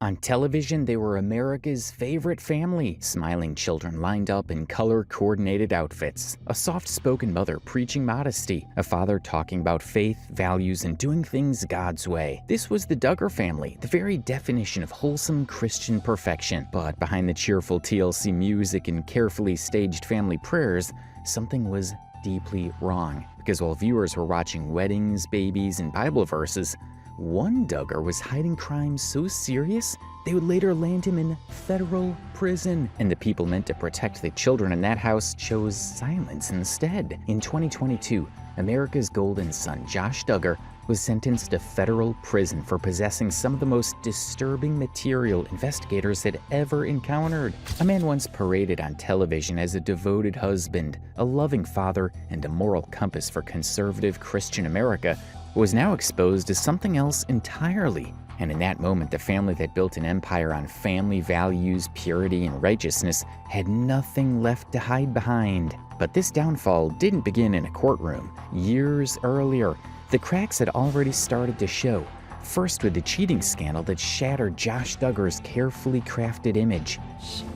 On television, they were America's favorite family, smiling children lined up in color-coordinated outfits, a soft-spoken mother preaching modesty, a father talking about faith, values, and doing things God's way. This was the Duggar family, the very definition of wholesome Christian perfection. But behind the cheerful TLC music and carefully staged family prayers, something was deeply wrong. Because while viewers were watching weddings, babies, and Bible verses, one Duggar was hiding crimes so serious, they would later land him in federal prison. And the people meant to protect the children in that house chose silence instead. In 2022, America's golden son, Josh Duggar, was sentenced to federal prison for possessing some of the most disturbing material investigators had ever encountered. A man once paraded on television as a devoted husband, a loving father, and a moral compass for conservative Christian America was now exposed as something else entirely. And in that moment, the family that built an empire on family values, purity, and righteousness had nothing left to hide behind. But this downfall didn't begin in a courtroom. Years earlier, the cracks had already started to show. First with the cheating scandal that shattered Josh Duggar's carefully crafted image.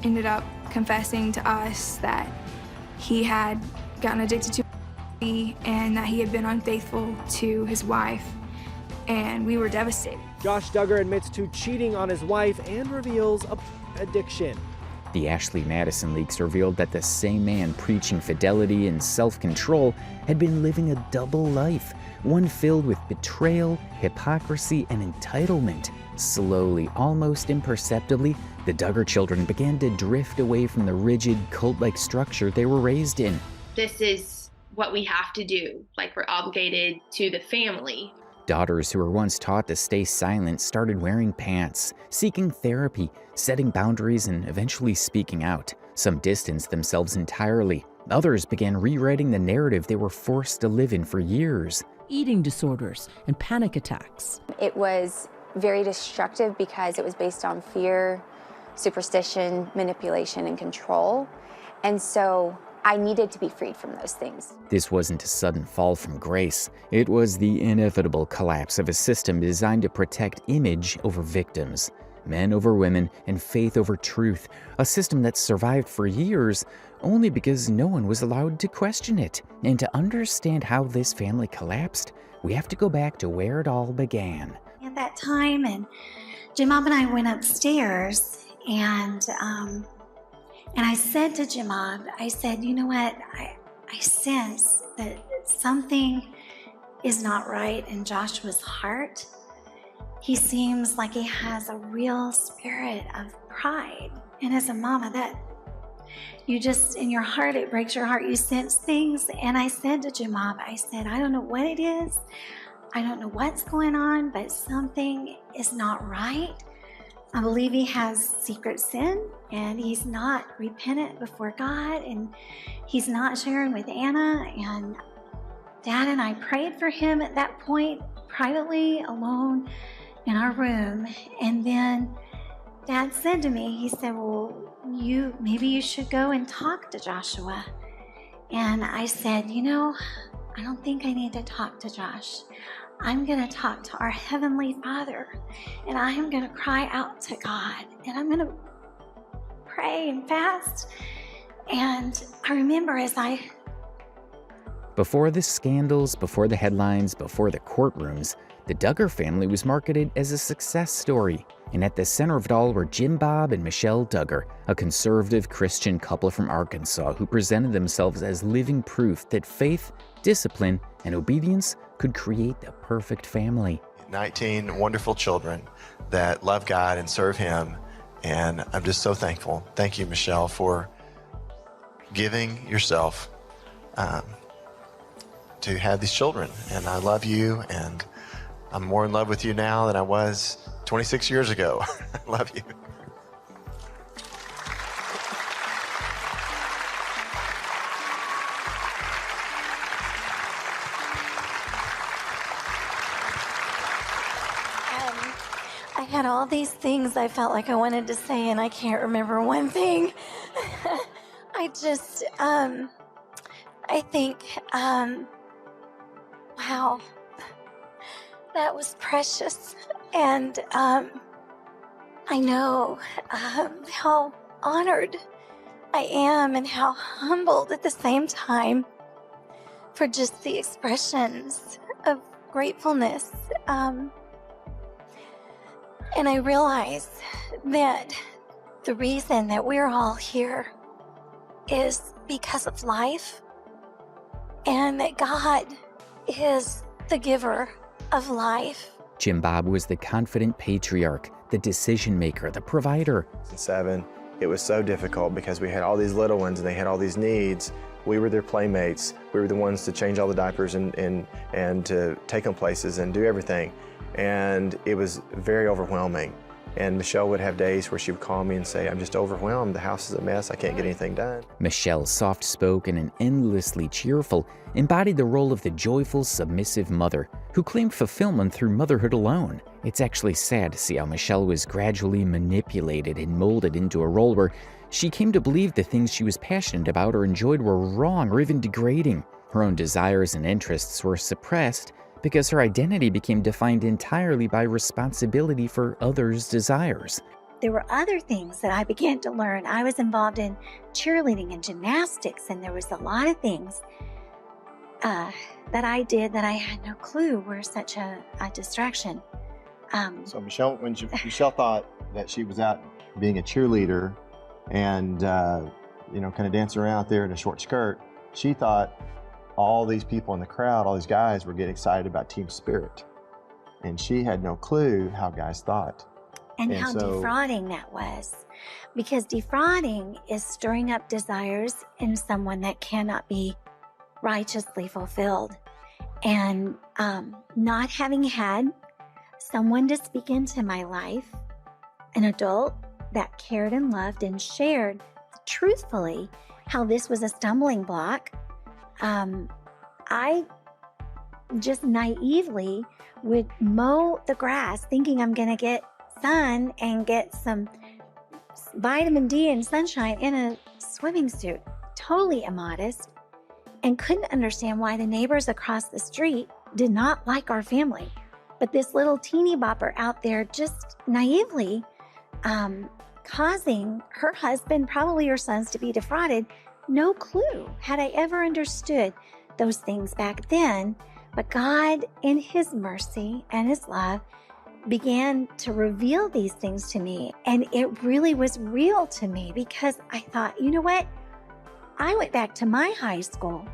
Ended up confessing to us that he had gotten addicted to and that he had been unfaithful to his wife, and we were devastated. Josh Duggar admits to cheating on his wife and reveals a addiction. The Ashley Madison leaks revealed that the same man preaching fidelity and self-control had been living a double life, one filled with betrayal, hypocrisy, and entitlement. Slowly, almost imperceptibly, the Duggar children began to drift away from the rigid, cult-like structure they were raised in. This is what we have to do, like we're obligated to the family. Daughters who were once taught to stay silent started wearing pants, seeking therapy, setting boundaries, and eventually speaking out. Some distanced themselves entirely. Others began rewriting the narrative they were forced to live in for years. Eating disorders and panic attacks. It was very destructive because it was based on fear, superstition, manipulation, and control. And so I needed to be freed from those things. This wasn't a sudden fall from grace. It was the inevitable collapse of a system designed to protect image over victims, men over women, and faith over truth. A system that survived for years only because no one was allowed to question it. And to understand how this family collapsed, we have to go back to where it all began. At that time, and Jim Bob and I went upstairs, and I said to Jim Bob, I said, you know what, I sense that something is not right in Joshua's heart. He seems like he has a real spirit of pride. And as a mama, that you just, in your heart, it breaks your heart. You sense things. And I said to Jim Bob, I said, I don't know what it is. I don't know what's going on, but something is not right. I believe he has secret sin, and he's not repentant before God, and he's not sharing with Anna. And Dad and I prayed for him at that point, privately, alone in our room. And then Dad said to me, he said, well, maybe you should go and talk to Joshua. And I said, you know, I don't think I need to talk to Josh. I'm going to talk to our Heavenly Father, and I am going to cry out to God, and I'm going to pray and fast. And I remember Before the scandals, before the headlines, before the courtrooms, the Duggar family was marketed as a success story. And at the center of it all were Jim Bob and Michelle Duggar, a conservative Christian couple from Arkansas who presented themselves as living proof that faith, discipline, and obedience could create the perfect family. 19 wonderful children that love God and serve Him, and I'm just so thankful. Thank you, Michelle, for giving yourself to have these children. And I love you, and I'm more in love with you now than I was 26 years ago. I love you. I had all these things I felt like I wanted to say, and I can't remember one thing. I just, I think, wow, that was precious. And I know how honored I am and how humbled at the same time for just the expressions of gratefulness. And I realize that the reason that we're all here is because of life, and that God is the giver of life. Jim Bob was the confident patriarch, the decision maker, the provider. At 7, it was so difficult because we had all these little ones and they had all these needs. We were their playmates. We were the ones to change all the diapers and to take them places and do everything. And it was very overwhelming. And Michelle would have days where she would call me and say, I'm just overwhelmed. The house is a mess. I can't get anything done. Michelle, soft-spoken and endlessly cheerful, embodied the role of the joyful, submissive mother who claimed fulfillment through motherhood alone. It's actually sad to see how Michelle was gradually manipulated and molded into a role where she came to believe the things she was passionate about or enjoyed were wrong or even degrading. Her own desires and interests were suppressed because her identity became defined entirely by responsibility for others' desires. There were other things that I began to learn. I was involved in cheerleading and gymnastics, and there was a lot of things that I did that I had no clue were such a distraction. So Michelle, when Michelle thought that she was out being a cheerleader and, kind of dancing around out there in a short skirt, she thought all these people in the crowd, all these guys were getting excited about team spirit. And she had no clue how guys thought. And how defrauding that was. Because defrauding is stirring up desires in someone that cannot be righteously fulfilled. And not having had someone to speak into my life, an adult that cared and loved and shared truthfully how this was a stumbling block, I just naively would mow the grass thinking I'm going to get sun and get some vitamin D and sunshine in a swimming suit. Totally immodest, and couldn't understand why the neighbors across the street did not like our family. But this little teeny bopper out there just naively causing her husband, probably her sons, to be defrauded. No clue had I ever understood those things back then. But God, in His mercy and His love, began to reveal these things to me. And it really was real to me because I thought, you know what? I went back to my high school.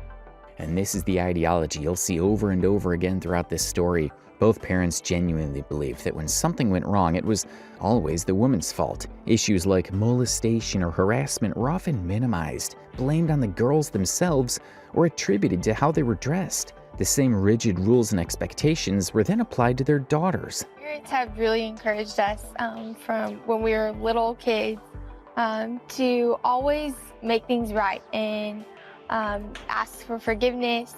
And this is the ideology you'll see over and over again throughout this story. Both parents genuinely believed that when something went wrong, it was always the woman's fault. Issues like molestation or harassment were often minimized, blamed on the girls themselves, or attributed to how they were dressed. The same rigid rules and expectations were then applied to their daughters. Parents have really encouraged us from when we were little kids to always make things right and ask for forgiveness.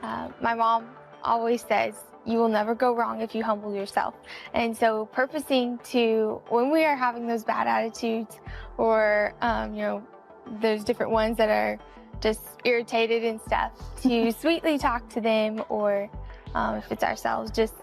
My mom always says, you will never go wrong if you humble yourself. And so purposing to, when we are having those bad attitudes or, those different ones that are just irritated and stuff, to sweetly talk to them, or if it's ourselves, just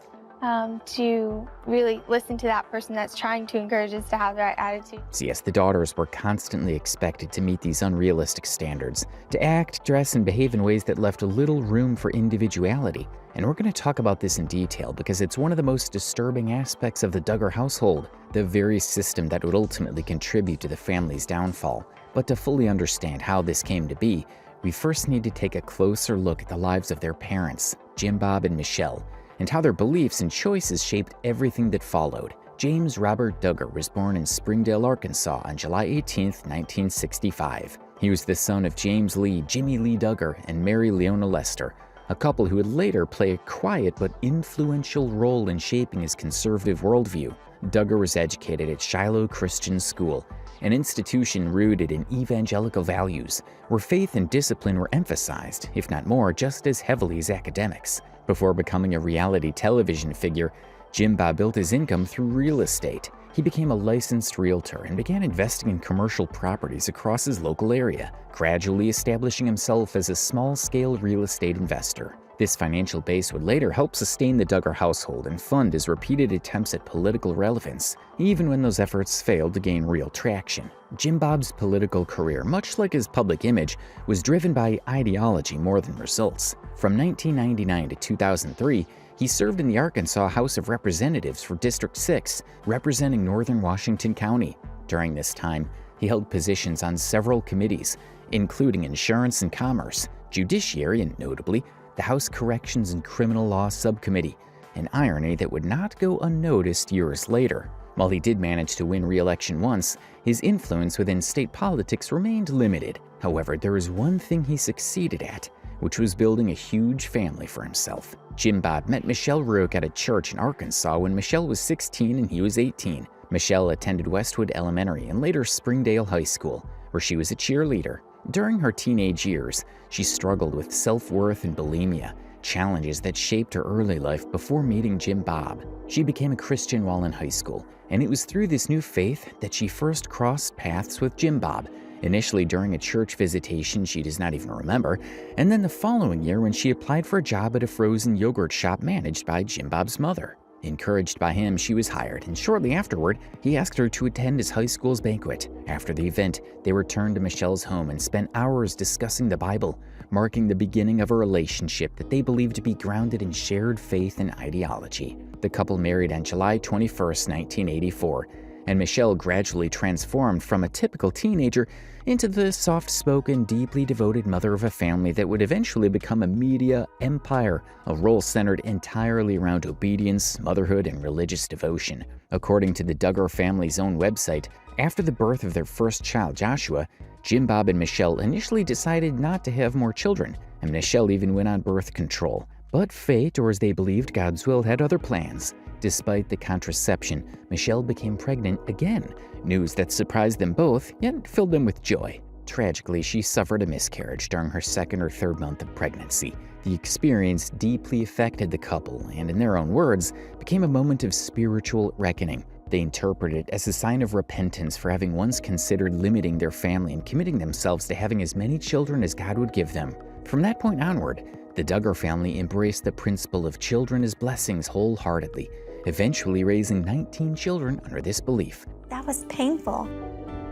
to really listen to that person that's trying to encourage us to have the right attitude. So yes, the daughters were constantly expected to meet these unrealistic standards, to act, dress, and behave in ways that left little room for individuality. And we're going to talk about this in detail because it's one of the most disturbing aspects of the Duggar household, the very system that would ultimately contribute to the family's downfall. But to fully understand how this came to be, we first need to take a closer look at the lives of their parents, Jim Bob and Michelle, and how their beliefs and choices shaped everything that followed. James Robert Duggar was born in Springdale, Arkansas on July 18, 1965. He was the son of James Lee, Jimmy Lee Duggar, and Mary Leona Lester, a couple who would later play a quiet but influential role in shaping his conservative worldview. Duggar was educated at Shiloh Christian School, an institution rooted in evangelical values, where faith and discipline were emphasized, if not more, just as heavily as academics. Before becoming a reality television figure, Jim Bob built his income through real estate. He became a licensed realtor and began investing in commercial properties across his local area, gradually establishing himself as a small-scale real estate investor. This financial base would later help sustain the Duggar household and fund his repeated attempts at political relevance, even when those efforts failed to gain real traction. Jim Bob's political career, much like his public image, was driven by ideology more than results. From 1999 to 2003, he served in the Arkansas House of Representatives for District 6, representing northern Washington County. During this time, he held positions on several committees, including Insurance and Commerce, Judiciary, and notably, the House Corrections and Criminal Law Subcommittee, an irony that would not go unnoticed years later. While he did manage to win re-election once, his influence within state politics remained limited. However, there was one thing he succeeded at, which was building a huge family for himself. Jim Bob met Michelle Rook at a church in Arkansas when Michelle was 16 and he was 18. Michelle attended Westwood Elementary and later Springdale High School, where she was a cheerleader. During her teenage years, she struggled with self-worth and bulimia, challenges that shaped her early life before meeting Jim Bob. She became a Christian while in high school, and it was through this new faith that she first crossed paths with Jim Bob, initially during a church visitation she does not even remember, and then the following year when she applied for a job at a frozen yogurt shop managed by Jim Bob's mother. Encouraged by him, she was hired, and shortly afterward, he asked her to attend his high school's banquet. After the event, they returned to Michelle's home and spent hours discussing the Bible, marking the beginning of a relationship that they believed to be grounded in shared faith and ideology. The couple married on July 21, 1984, and Michelle gradually transformed from a typical teenager into the soft-spoken, deeply devoted mother of a family that would eventually become a media empire, a role centered entirely around obedience, motherhood, and religious devotion. According to the Duggar family's own website, after the birth of their first child, Joshua, Jim Bob and Michelle initially decided not to have more children, and Michelle even went on birth control. But fate, or as they believed God's will, had other plans. Despite the contraception, Michelle became pregnant again, news that surprised them both, yet filled them with joy. Tragically, she suffered a miscarriage during her second or third month of pregnancy. The experience deeply affected the couple, and in their own words, became a moment of spiritual reckoning. They interpret it as a sign of repentance for having once considered limiting their family and committing themselves to having as many children as God would give them. From that point onward, the Duggar family embraced the principle of children as blessings wholeheartedly, eventually raising 19 children under this belief. That was painful.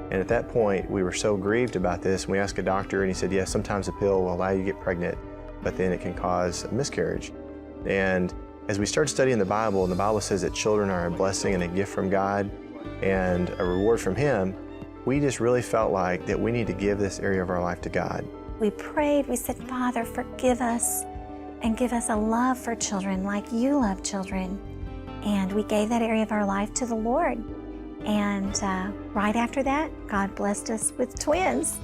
And at that point, we were so grieved about this, and we asked a doctor, and he said, yes, sometimes a pill will allow you to get pregnant, but then it can cause a miscarriage. And as we started studying the Bible, and the Bible says that children are a blessing and a gift from God and a reward from Him, we just really felt like that we need to give this area of our life to God. We prayed, we said, Father, forgive us and give us a love for children like you love children. And we gave that area of our life to the Lord. And right after that, God blessed us with twins.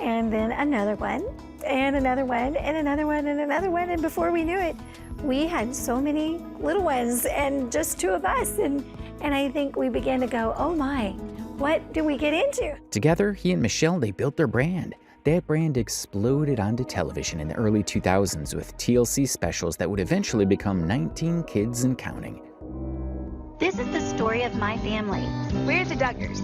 And then another one, and another one, and another one, and another one. And before we knew it, we had so many little ones and just two of us. And I think we began to go, oh my, what do we get into? Together, he and Michelle, they built their brand. That brand exploded onto television in the early 2000s with TLC specials that would eventually become 19 Kids and Counting. This is the story of my family. We're the Duggars.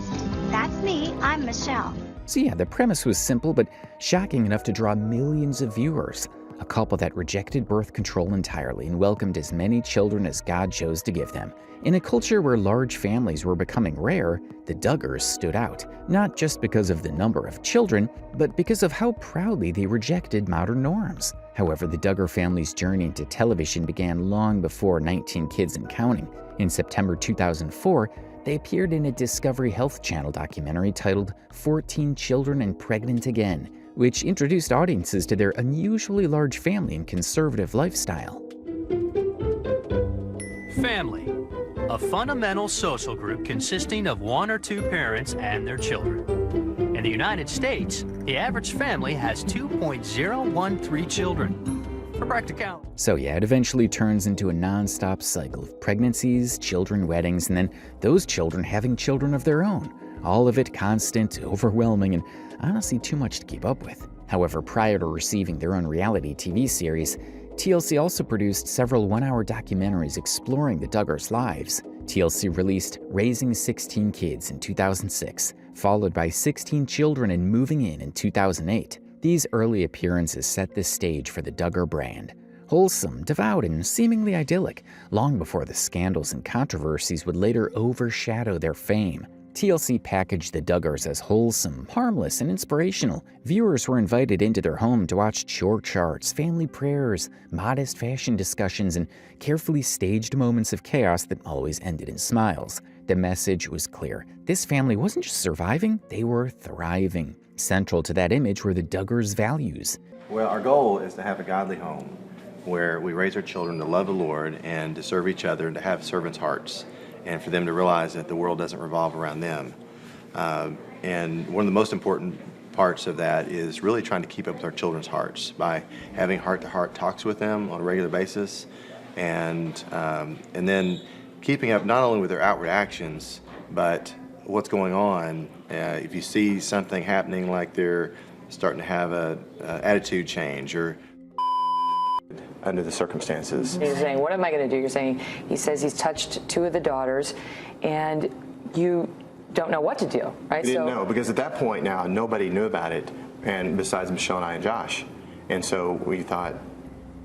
That's me, I'm Michelle. So yeah, the premise was simple but shocking enough to draw millions of viewers. A couple that rejected birth control entirely and welcomed as many children as God chose to give them. In a culture where large families were becoming rare, the Duggars stood out, not just because of the number of children, but because of how proudly they rejected modern norms. However, the Duggar family's journey into television began long before 19 Kids and Counting. In September 2004, they appeared in a Discovery Health Channel documentary titled 14 Children and Pregnant Again, which introduced audiences to their unusually large family and conservative lifestyle. Family, a fundamental social group consisting of one or two parents and their children. In the United States, the average family has 2.013 children. For practicality. So yeah, it eventually turns into a non-stop cycle of pregnancies, children, weddings, and then those children having children of their own. All of it constant, overwhelming, and honestly too much to keep up with. However, prior to receiving their own reality TV series, TLC also produced several one-hour documentaries exploring the Duggars' lives. TLC released Raising 16 Kids in 2006, followed by 16 Children and Moving In 2008. These early appearances set the stage for the Duggar brand. Wholesome, devout, and seemingly idyllic, long before the scandals and controversies would later overshadow their fame. TLC packaged the Duggars as wholesome, harmless, and inspirational. Viewers were invited into their home to watch chore charts, family prayers, modest fashion discussions, and carefully staged moments of chaos that always ended in smiles. The message was clear. This family wasn't just surviving, they were thriving. Central to that image were the Duggars' values. Well, our goal is to have a godly home where we raise our children to love the Lord and to serve each other and to have servants' hearts, and for them to realize that the world doesn't revolve around them. And one of the most important parts of that is really trying to keep up with our children's hearts by having heart-to-heart talks with them on a regular basis, and then keeping up not only with their outward actions, but what's going on. If you see something happening, like they're starting to have an attitude change or under the circumstances. He's saying, what am I going to do? You're saying, he says he's touched two of the daughters, and you don't know what to do, right? We didn't know, because at that point now, nobody knew about it, and besides Michelle and I and Josh. And so we thought,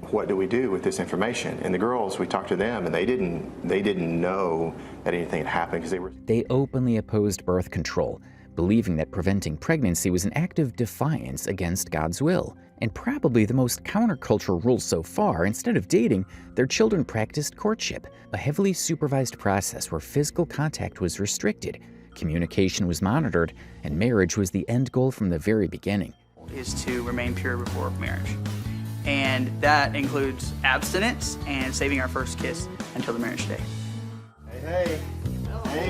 what do we do with this information? And the girls, we talked to them, and they didn't know that anything had happened, because They openly opposed birth control, believing that preventing pregnancy was an act of defiance against God's will. And probably the most countercultural rule so far, instead of dating, their children practiced courtship, a heavily supervised process where physical contact was restricted, communication was monitored, and marriage was the end goal from the very beginning. Is to remain pure before marriage. And that includes abstinence and saving our first kiss until the marriage day. Hey,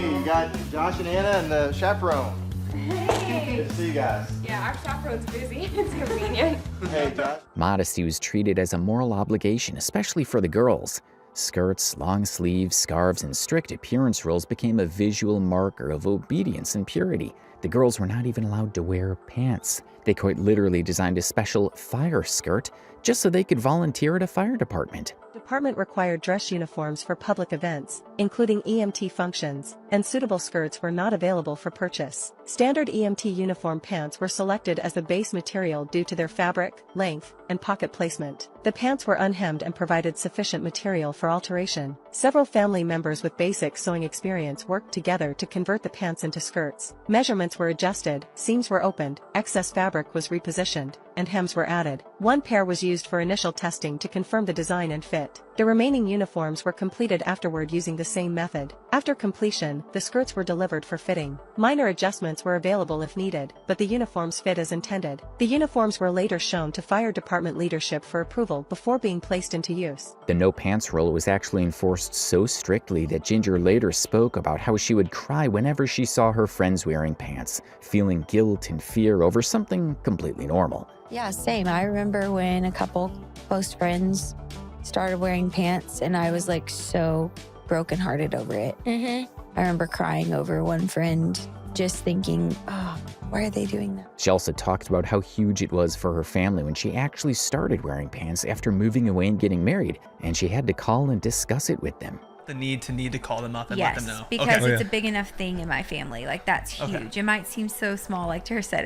you got Josh and Anna and the chaperone. Hey. Good to see you guys. Yeah, our chaperone's busy. It's convenient. Hey, Josh. Modesty was treated as a moral obligation, especially for the girls. Skirts, long sleeves, scarves, and strict appearance rules became a visual marker of obedience and purity. The girls were not even allowed to wear pants. They quite literally designed a special fire skirt just so they could volunteer at a fire department. Department required dress uniforms for public events, including EMT functions, and suitable skirts were not available for purchase. Standard EMT uniform pants were selected as the base material due to their fabric, length, and pocket placement. The pants were unhemmed and provided sufficient material for alteration. Several family members with basic sewing experience worked together to convert the pants into skirts. Measurements were adjusted, seams were opened, excess fabric was repositioned, and hems were added. One pair was used for initial testing to confirm the design and fit. The remaining uniforms were completed afterward using the same method. After completion, the skirts were delivered for fitting. Minor adjustments were available if needed, but the uniforms fit as intended. The uniforms were later shown to fire department leadership for approval before being placed into use. The no pants rule was actually enforced so strictly that Ginger later spoke about how she would cry whenever she saw her friends wearing pants, feeling guilt and fear over something completely normal. Yeah, same. I remember when a couple close friends started wearing pants, and I was like so brokenhearted over it. I remember crying over one friend, just thinking, oh, why are they doing that? She also talked about how huge it was for her family when she actually started wearing pants after moving away and getting married, and she had to call and discuss it with them. The need to call them up and yes, let them know. Because okay. it's a big enough thing in my family. Like, that's huge. Okay. It might seem so small, like Tara said,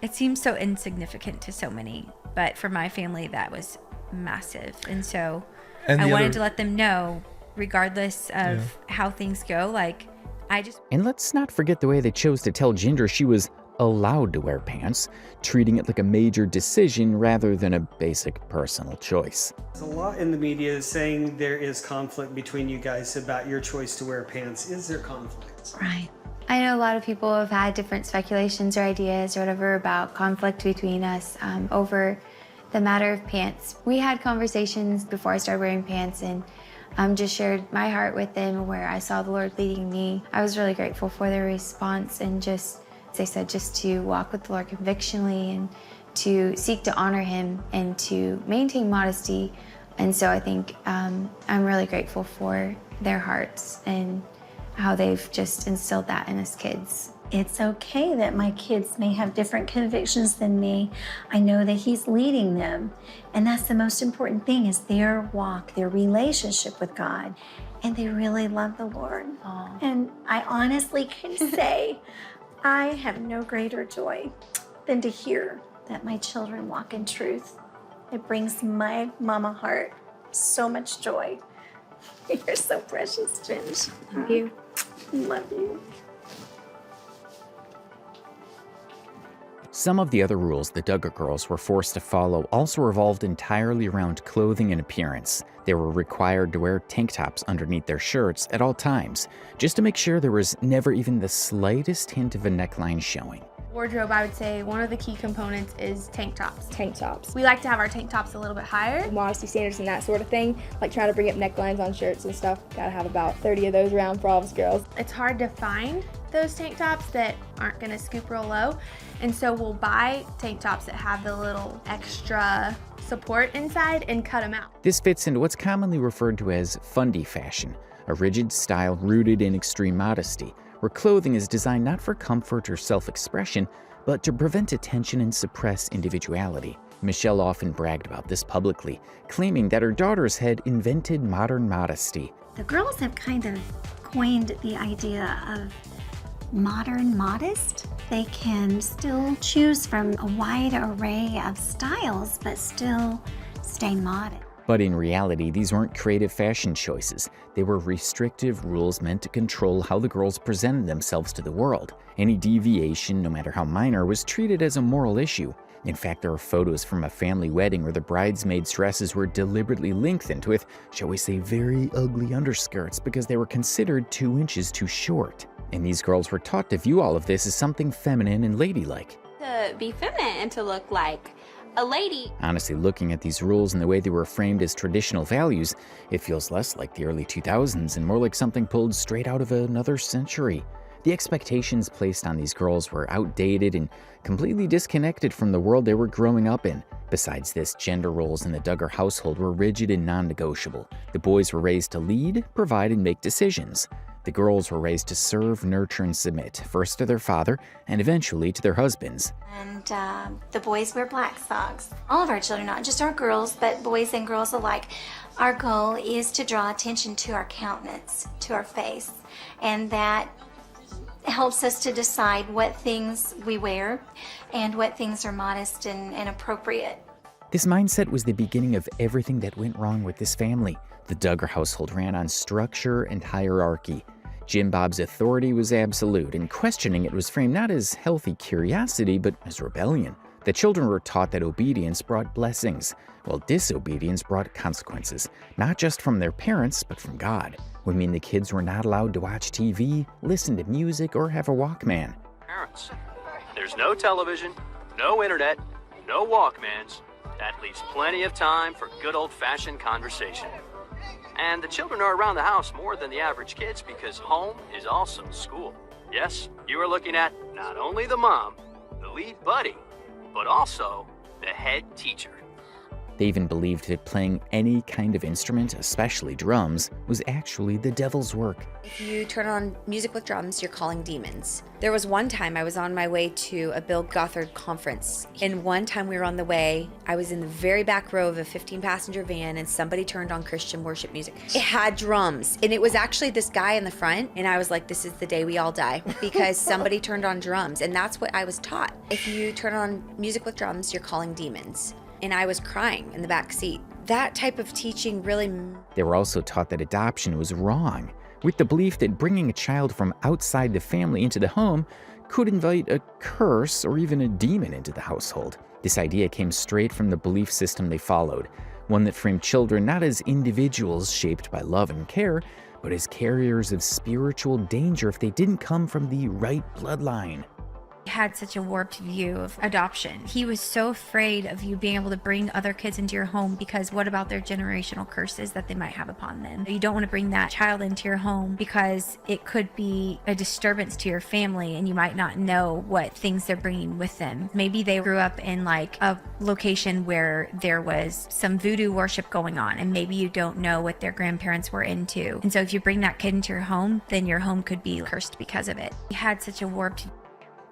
it seems so insignificant to so many, but for my family that was massive. And so I wanted to let them know, regardless of how things go, like, And let's not forget the way they chose to tell Ginger she was allowed to wear pants, treating it like a major decision rather than a basic personal choice. There's a lot in the media saying there is conflict between you guys about your choice to wear pants. Is there conflict? Right. I know a lot of people have had different speculations or ideas or whatever about conflict between us over the matter of pants. We had conversations before I started wearing pants, and just shared my heart with them where I saw the Lord leading me. I was really grateful for their response, and just, as I said, just to walk with the Lord convictionally and to seek to honor Him and to maintain modesty. And so I think I'm really grateful for their hearts and how they've just instilled that in us kids. It's okay that my kids may have different convictions than me. I know that He's leading them. And that's the most important thing, is their walk, their relationship with God. And they really love the Lord. Aww. And I honestly can say I have no greater joy than to hear that my children walk in truth It brings my mama heart so much joy. You're so precious, Ginge. Thank you. Love you. Some of the other rules the Duggar girls were forced to follow also revolved entirely around clothing and appearance. They were required to wear tank tops underneath their shirts at all times, just to make sure there was never even the slightest hint of a neckline showing. Wardrobe, I would say one of the key components is tank tops. Tank tops. We like to have our tank tops a little bit higher. Modesty standards and that sort of thing, like trying to bring up necklines on shirts and stuff. Gotta have about 30 of those around for all of us girls. It's hard to find those tank tops that aren't gonna scoop real low, and so we'll buy tank tops that have the little extra support inside and cut them out. This fits into what's commonly referred to as fundy fashion, a rigid style rooted in extreme modesty, where clothing is designed not for comfort or self-expression, but to prevent attention and suppress individuality. Michelle often bragged about this publicly, claiming that her daughters had invented modern modesty. The girls have kind of coined the idea of modern modest. They can still choose from a wide array of styles, but still stay modest. But in reality, these weren't creative fashion choices. They were restrictive rules meant to control how the girls presented themselves to the world. Any deviation, no matter how minor, was treated as a moral issue. In fact, there are photos from a family wedding where the bridesmaids' dresses were deliberately lengthened with, shall we say, very ugly underskirts because they were considered 2 inches too short. And these girls were taught to view all of this as something feminine and ladylike. To be feminine and to look like a lady. Honestly, looking at these rules and the way they were framed as traditional values, it feels less like the early 2000s and more like something pulled straight out of another century. The expectations placed on these girls were outdated and completely disconnected from the world they were growing up in. Besides this, gender roles in the Duggar household were rigid and non-negotiable. The boys were raised to lead, provide, and make decisions. The girls were raised to serve, nurture, and submit, first to their father and eventually to their husbands. And the boys wear black socks. All of our children, not just our girls, but boys and girls alike. Our goal is to draw attention to our countenance, to our face, and that helps us to decide what things we wear and what things are modest and appropriate. This mindset was the beginning of everything that went wrong with this family. The Duggar household ran on structure and hierarchy. Jim Bob's authority was absolute, and questioning it was framed not as healthy curiosity, but as rebellion. The children were taught that obedience brought blessings, while disobedience brought consequences, not just from their parents, but from God. We mean the kids were not allowed to watch TV, listen to music, or have a Walkman. Parents, there's no television, no internet, no Walkmans. That leaves plenty of time for good old-fashioned conversation. And the children are around the house more than the average kids because home is also school. Yes, you are looking at not only the mom, the lead buddy, but also the head teacher. They even believed that playing any kind of instrument, especially drums, was actually the devil's work. If you turn on music with drums, you're calling demons. There was one time I was on my way to a Bill Gothard conference, and one time we were on the way, I was in the very back row of a 15-passenger van, and somebody turned on Christian worship music. It had drums, and it was actually this guy in the front, and I was like, this is the day we all die, because somebody turned on drums, and that's what I was taught. If you turn on music with drums, you're calling demons. And I was crying in the back seat. That type of teaching really... They were also taught that adoption was wrong, with the belief that bringing a child from outside the family into the home could invite a curse or even a demon into the household. This idea came straight from the belief system they followed, one that framed children not as individuals shaped by love and care, but as carriers of spiritual danger if they didn't come from the right bloodline. Had such a warped view of adoption. He was so afraid of you being able to bring other kids into your home because what about their generational curses that they might have upon them? You don't want to bring that child into your home because it could be a disturbance to your family and you might not know what things they're bringing with them. Maybe they grew up in like a location where there was some voodoo worship going on and maybe you don't know what their grandparents were into. And so if you bring that kid into your home, then your home could be cursed because of it. He had such a warped...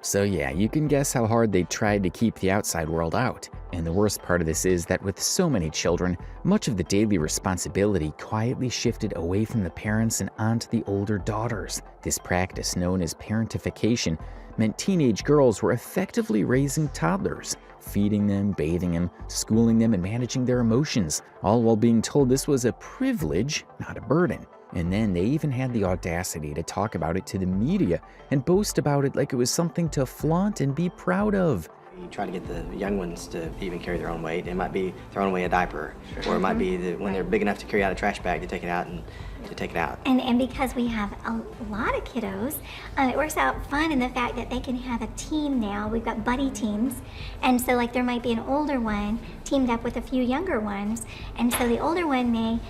So yeah, you can guess how hard they tried to keep the outside world out. And the worst part of this is that with so many children, much of the daily responsibility quietly shifted away from the parents and onto the older daughters. This practice, known as parentification, meant teenage girls were effectively raising toddlers, feeding them, bathing them, schooling them, and managing their emotions, all while being told this was a privilege, not a burden. And then they even had the audacity to talk about it to the media and boast about it like it was something to flaunt and be proud of. You try to get the young ones to even carry their own weight. It might be throwing away a diaper, or it might be that when they're big enough to carry out a trash bag, to take it out and to take it out. And because we have a lot of kiddos, it works out fun in the fact that they can have a team now. We've got buddy teams, and so like there might be an older one teamed up with a few younger ones, and so the older one may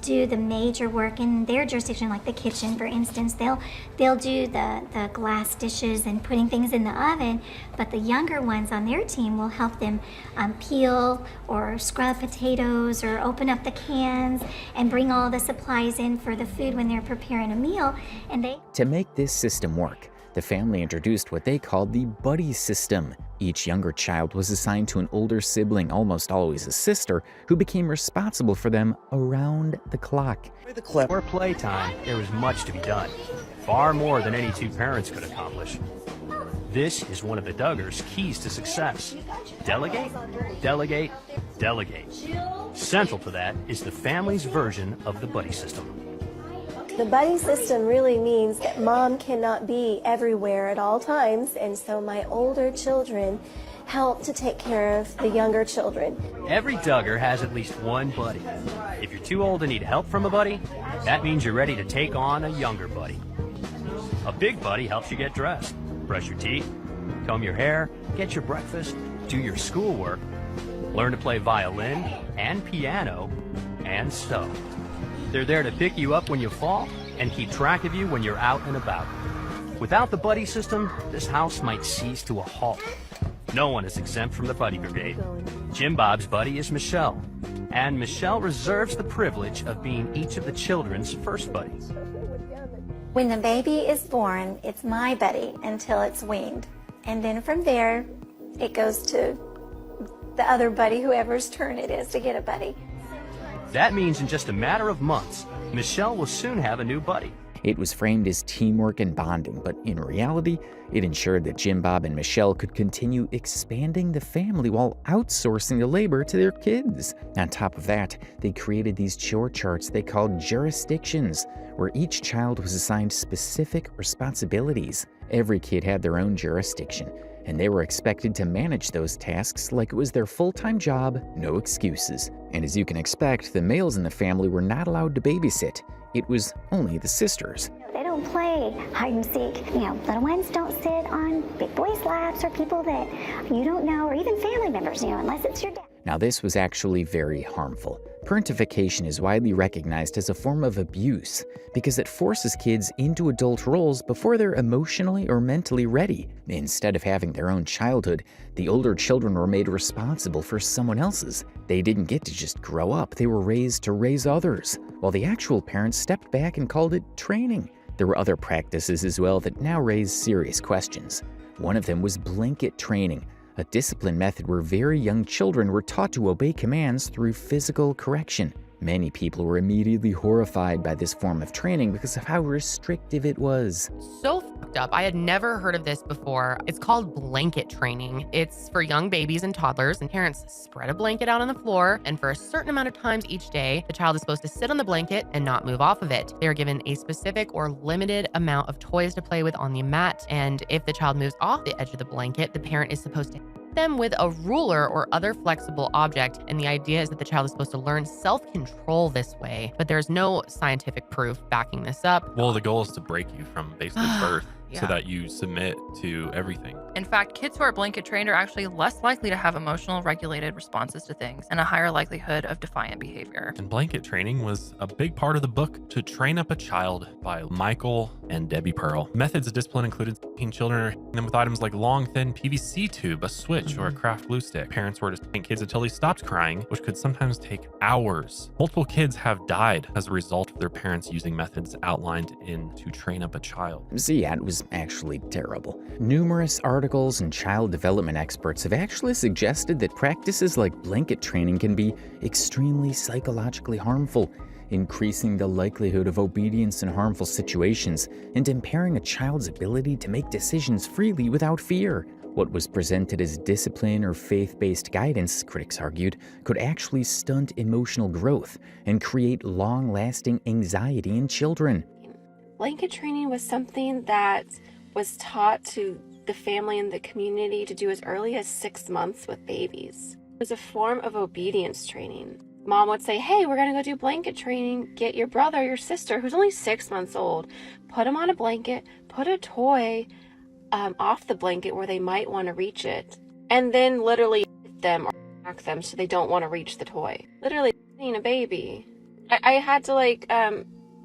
do the major work in their jurisdiction, like the kitchen, for instance. They'll do the glass dishes and putting things in the oven, but the younger ones on their team will help them peel or scrub potatoes or open up the cans and bring all the supplies in for the food when they're preparing a meal. And To make this system work, the family introduced what they called the buddy system. Each younger child was assigned to an older sibling, almost always a sister, who became responsible for them around the clock. Before playtime, there was much to be done, far more than any two parents could accomplish. This is one of the Duggars' keys to success. Delegate, delegate, delegate. Central to that is the family's version of the buddy system. The buddy system really means that mom cannot be everywhere at all times, and so my older children help to take care of the younger children. Every Duggar has at least one buddy. If you're too old to need help from a buddy, that means you're ready to take on a younger buddy. A big buddy helps you get dressed, brush your teeth, comb your hair, get your breakfast, do your schoolwork, learn to play violin and piano, and sew. They're there to pick you up when you fall and keep track of you when you're out and about. Without the buddy system, this house might cease to a halt. No one is exempt from the buddy brigade. Jim Bob's buddy is Michelle, and Michelle reserves the privilege of being each of the children's first buddy. when the baby is born, it's my buddy until it's weaned. And then from there, it goes to the other buddy, whoever's turn it is to get a buddy. That means in just a matter of months, Michelle will soon have a new buddy. It was framed as teamwork and bonding, but in reality, it ensured that Jim Bob and Michelle could continue expanding the family while outsourcing the labor to their kids. On top of that, they created these chore charts they called jurisdictions, where each child was assigned specific responsibilities. Every kid had their own jurisdiction, and they were expected to manage those tasks like it was their full-time job, no excuses. And as you can expect, the males in the family were not allowed to babysit. It was only the sisters. They don't play hide and seek. You know, little ones don't sit on big boys' laps or people that you don't know, or even family members, you know, unless it's your dad. Now, this was actually very harmful. Parentification is widely recognized as a form of abuse because it forces kids into adult roles before they're emotionally or mentally ready. Instead of having their own childhood, the older children were made responsible for someone else's. They didn't get to just grow up, they were raised to raise others, while the actual parents stepped back and called it training. There were other practices as well that now raise serious questions. One of them was blanket training, a discipline method where very young children were taught to obey commands through physical correction. Many people were immediately horrified by this form of training because of how restrictive it was. So fucked up. I had never heard of this before. It's called blanket training. It's for young babies and toddlers, and parents spread a blanket out on the floor, and for a certain amount of times each day, the child is supposed to sit on the blanket and not move off of it. They are given a specific or limited amount of toys to play with on the mat, and if the child moves off the edge of the blanket, the parent is supposed to hit them with a ruler or other flexible object, and the idea is that the child is supposed to learn self-control this way, but there's no scientific proof backing this up. Well, the goal is to break you from basically birth so that you submit to everything. In fact, kids who are blanket trained are actually less likely to have emotional regulated responses to things and a higher likelihood of defiant behavior. And blanket training was a big part of the book To Train Up a Child by Michael and Debbie Pearl. Methods of discipline included Children are hitting them with items like long, thin PVC tube, a switch, or a craft glue stick. Parents were to spank kids until they stopped crying, which could sometimes take hours. Multiple kids have died as a result of their parents using methods outlined in To Train Up a Child. So yeah, it was actually terrible. Numerous articles and child development experts have actually suggested that practices like blanket training can be extremely psychologically harmful, increasing the likelihood of obedience in harmful situations and impairing a child's ability to make decisions freely without fear. What was presented as discipline or faith-based guidance, critics argued, could actually stunt emotional growth and create long-lasting anxiety in children. Blanket training was something that was taught to the family and the community to do as early as 6 months with babies. It was a form of obedience training. Mom would say, hey, we're going to go do blanket training. Get your brother, your sister, who's only 6 months old, put him on a blanket, put a toy off the blanket where they might want to reach it, and then literally hit them or smack them so they don't want to reach the toy. Literally being a baby. I had to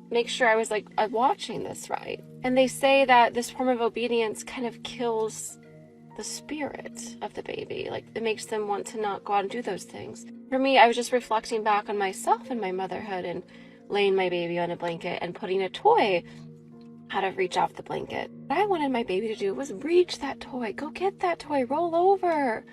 make sure I was watching this right. And they say that this form of obedience kind of kills the spirit of the baby. It makes them want to not go out and do those things. For me, I was just reflecting back on myself and my motherhood and laying my baby on a blanket and putting a toy out of reach off the blanket. What I wanted my baby to do was reach that toy, go get that toy, roll over.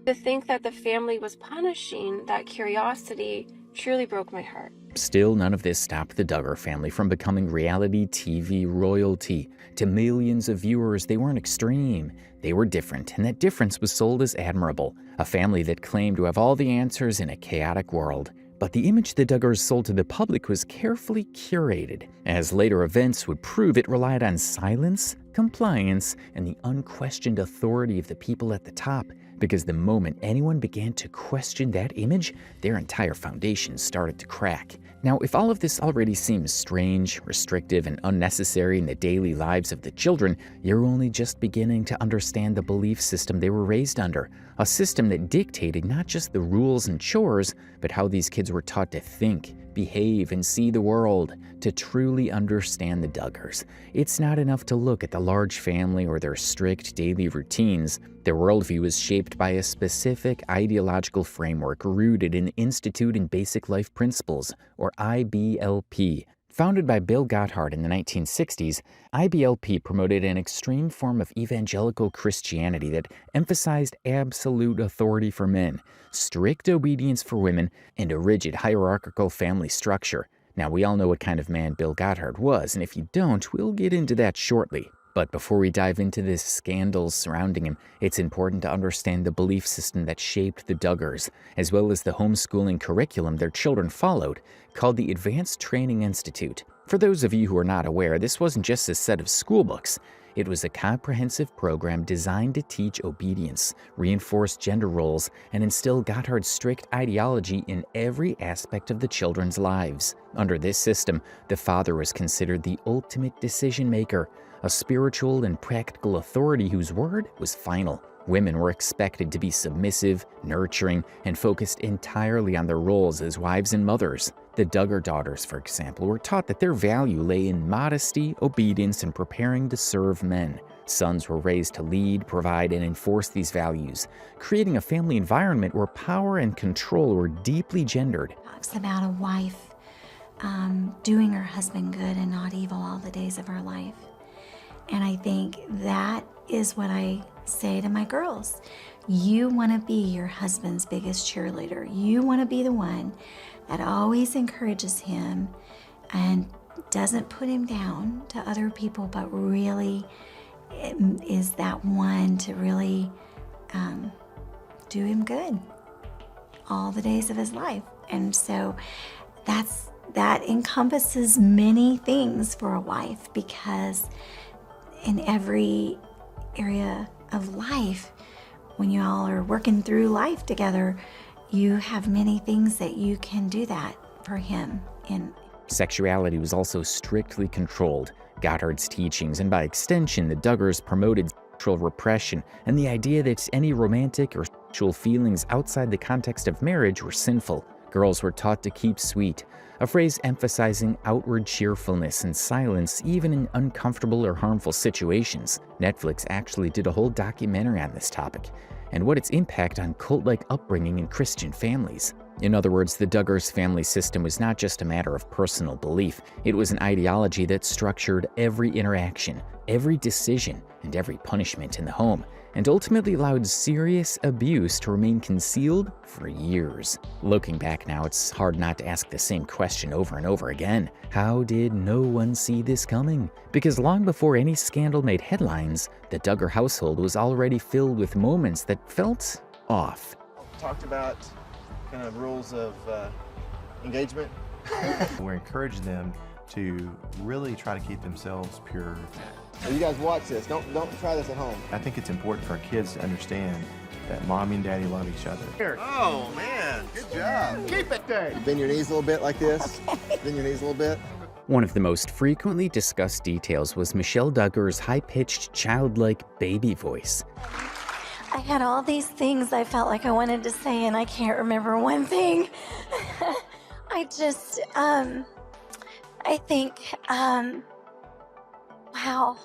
To think that the family was punishing that curiosity truly broke my heart. Still, none of this stopped the Duggar family from becoming reality TV royalty. To millions of viewers, they weren't extreme. They were different, and that difference was sold as admirable. A family that claimed to have all the answers in a chaotic world. But the image the Duggars sold to the public was carefully curated. As later events would prove, it relied on silence, compliance, and the unquestioned authority of the people at the top. Because the moment anyone began to question that image, their entire foundation started to crack. Now, if all of this already seems strange, restrictive, and unnecessary in the daily lives of the children, you're only just beginning to understand the belief system they were raised under. A system that dictated not just the rules and chores, but how these kids were taught to think, behave, and see the world. To truly understand the Duggars, it's not enough to look at the large family or their strict daily routines. Their worldview is shaped by a specific ideological framework rooted in the Institute in Basic Life Principles, or IBLP. Founded by Bill Gothard in the 1960s, IBLP promoted an extreme form of evangelical Christianity that emphasized absolute authority for men, strict obedience for women, and a rigid hierarchical family structure. Now, we all know what kind of man Bill Gothard was, and if you don't, we'll get into that shortly. But before we dive into the scandals surrounding him, it's important to understand the belief system that shaped the Duggars, as well as the homeschooling curriculum their children followed, called the Advanced Training Institute. For those of you who are not aware, this wasn't just a set of school books. It was a comprehensive program designed to teach obedience, reinforce gender roles, and instill Gothard's strict ideology in every aspect of the children's lives. Under this system, the father was considered the ultimate decision maker, a spiritual and practical authority whose word was final. Women were expected to be submissive, nurturing, and focused entirely on their roles as wives and mothers. The Duggar daughters, for example, were taught that their value lay in modesty, obedience, and preparing to serve men. Sons were raised to lead, provide, and enforce these values, creating a family environment where power and control were deeply gendered. Talks about a wife doing her husband good and not evil all the days of her life. And I think that is what I say to my girls. You want to be your husband's biggest cheerleader. You want to be the one that always encourages him and doesn't put him down to other people, but really is that one to really do him good all the days of his life. And so that encompasses many things for a wife, because in every area of life, when you all are working through life together, you have many things that you can do that for him. Sexuality was also strictly controlled. Gothard's teachings, and by extension, the Duggars, promoted sexual repression and the idea that any romantic or sexual feelings outside the context of marriage were sinful. Girls were taught to keep sweet, a phrase emphasizing outward cheerfulness and silence even in uncomfortable or harmful situations. Netflix actually did a whole documentary on this topic and what its impact on cult-like upbringing in Christian families. In other words, the Duggars family system was not just a matter of personal belief, it was an ideology that structured every interaction, every decision, and every punishment in the home, and ultimately allowed serious abuse to remain concealed for years. Looking back now, it's hard not to ask the same question over and over again. How did no one see this coming? Because long before any scandal made headlines, the Duggar household was already filled with moments that felt off. Talked about kind of rules of engagement. We're encouraging them to really try to keep themselves pure. You guys watch this. Don't try this at home. I think it's important for our kids to understand that mommy and daddy love each other. Oh man, good job. Keep it there. Bend your knees a little bit like this. Okay. Bend your knees a little bit. One of the most frequently discussed details was Michelle Duggar's high-pitched, childlike baby voice. I had all these things I felt like I wanted to say, and I can't remember one thing. I just, I think, wow.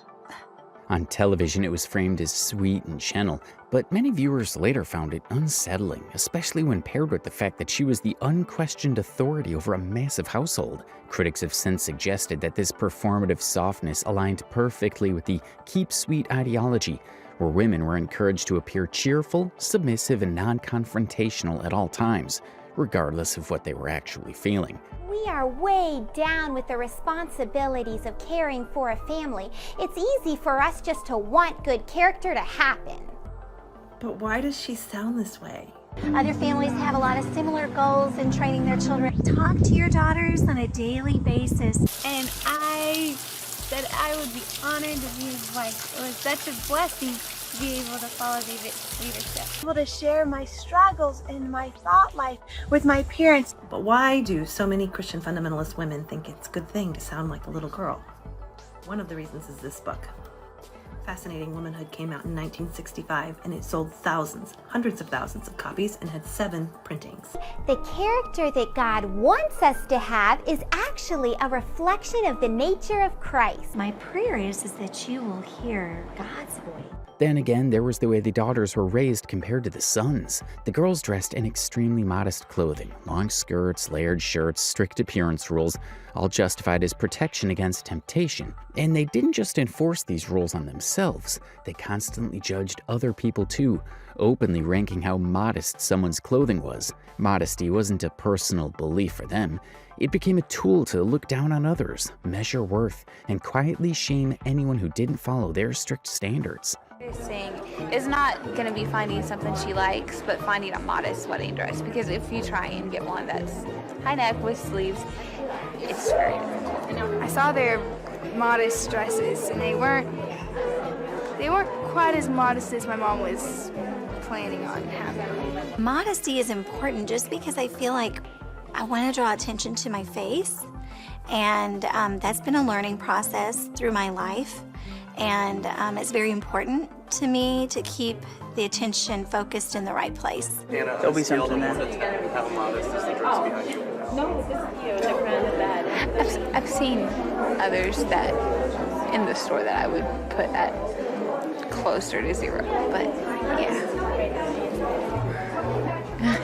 On television, it was framed as sweet and gentle, but many viewers later found it unsettling, especially when paired with the fact that she was the unquestioned authority over a massive household. Critics have since suggested that this performative softness aligned perfectly with the keep sweet ideology, where women were encouraged to appear cheerful, submissive, and non-confrontational at all times, regardless of what they were actually feeling. We are way down with the responsibilities of caring for a family. It's easy for us just to want good character to happen. But why does she sound this way? Other families have a lot of similar goals in training their children. Talk to your daughters on a daily basis. And I said I would be honored to be his wife. It was such a blessing to be able to follow David's leadership. Able to share my struggles and my thought life with my parents. But why do so many Christian fundamentalist women think it's a good thing to sound like a little girl? One of the reasons is this book. Fascinating Womanhood came out in 1965 and it sold thousands, hundreds of thousands of copies and had 7 printings. The character that God wants us to have is actually a reflection of the nature of Christ. My prayer is that you will hear God's voice. Then again, there was the way the daughters were raised compared to the sons. The girls dressed in extremely modest clothing, long skirts, layered shirts, strict appearance rules, all justified as protection against temptation. And they didn't just enforce these rules on themselves, they constantly judged other people too, openly ranking how modest someone's clothing was. Modesty wasn't a personal belief for them. It became a tool to look down on others, measure worth, and quietly shame anyone who didn't follow their strict standards. Thing is not going to be finding something she likes, but finding a modest wedding dress. Because if you try and get one that's high neck with sleeves, it's very difficult. I saw their modest dresses, and they weren't quite as modest as my mom was planning on having. Modesty is important just because I feel like I want to draw attention to my face, and that's been a learning process through my life. And it's very important to me to keep the attention focused in the right place. There'll be something there. Have a modest behind you. No, this is cute. I've seen others that in the store that I would put at closer to 0, but yeah.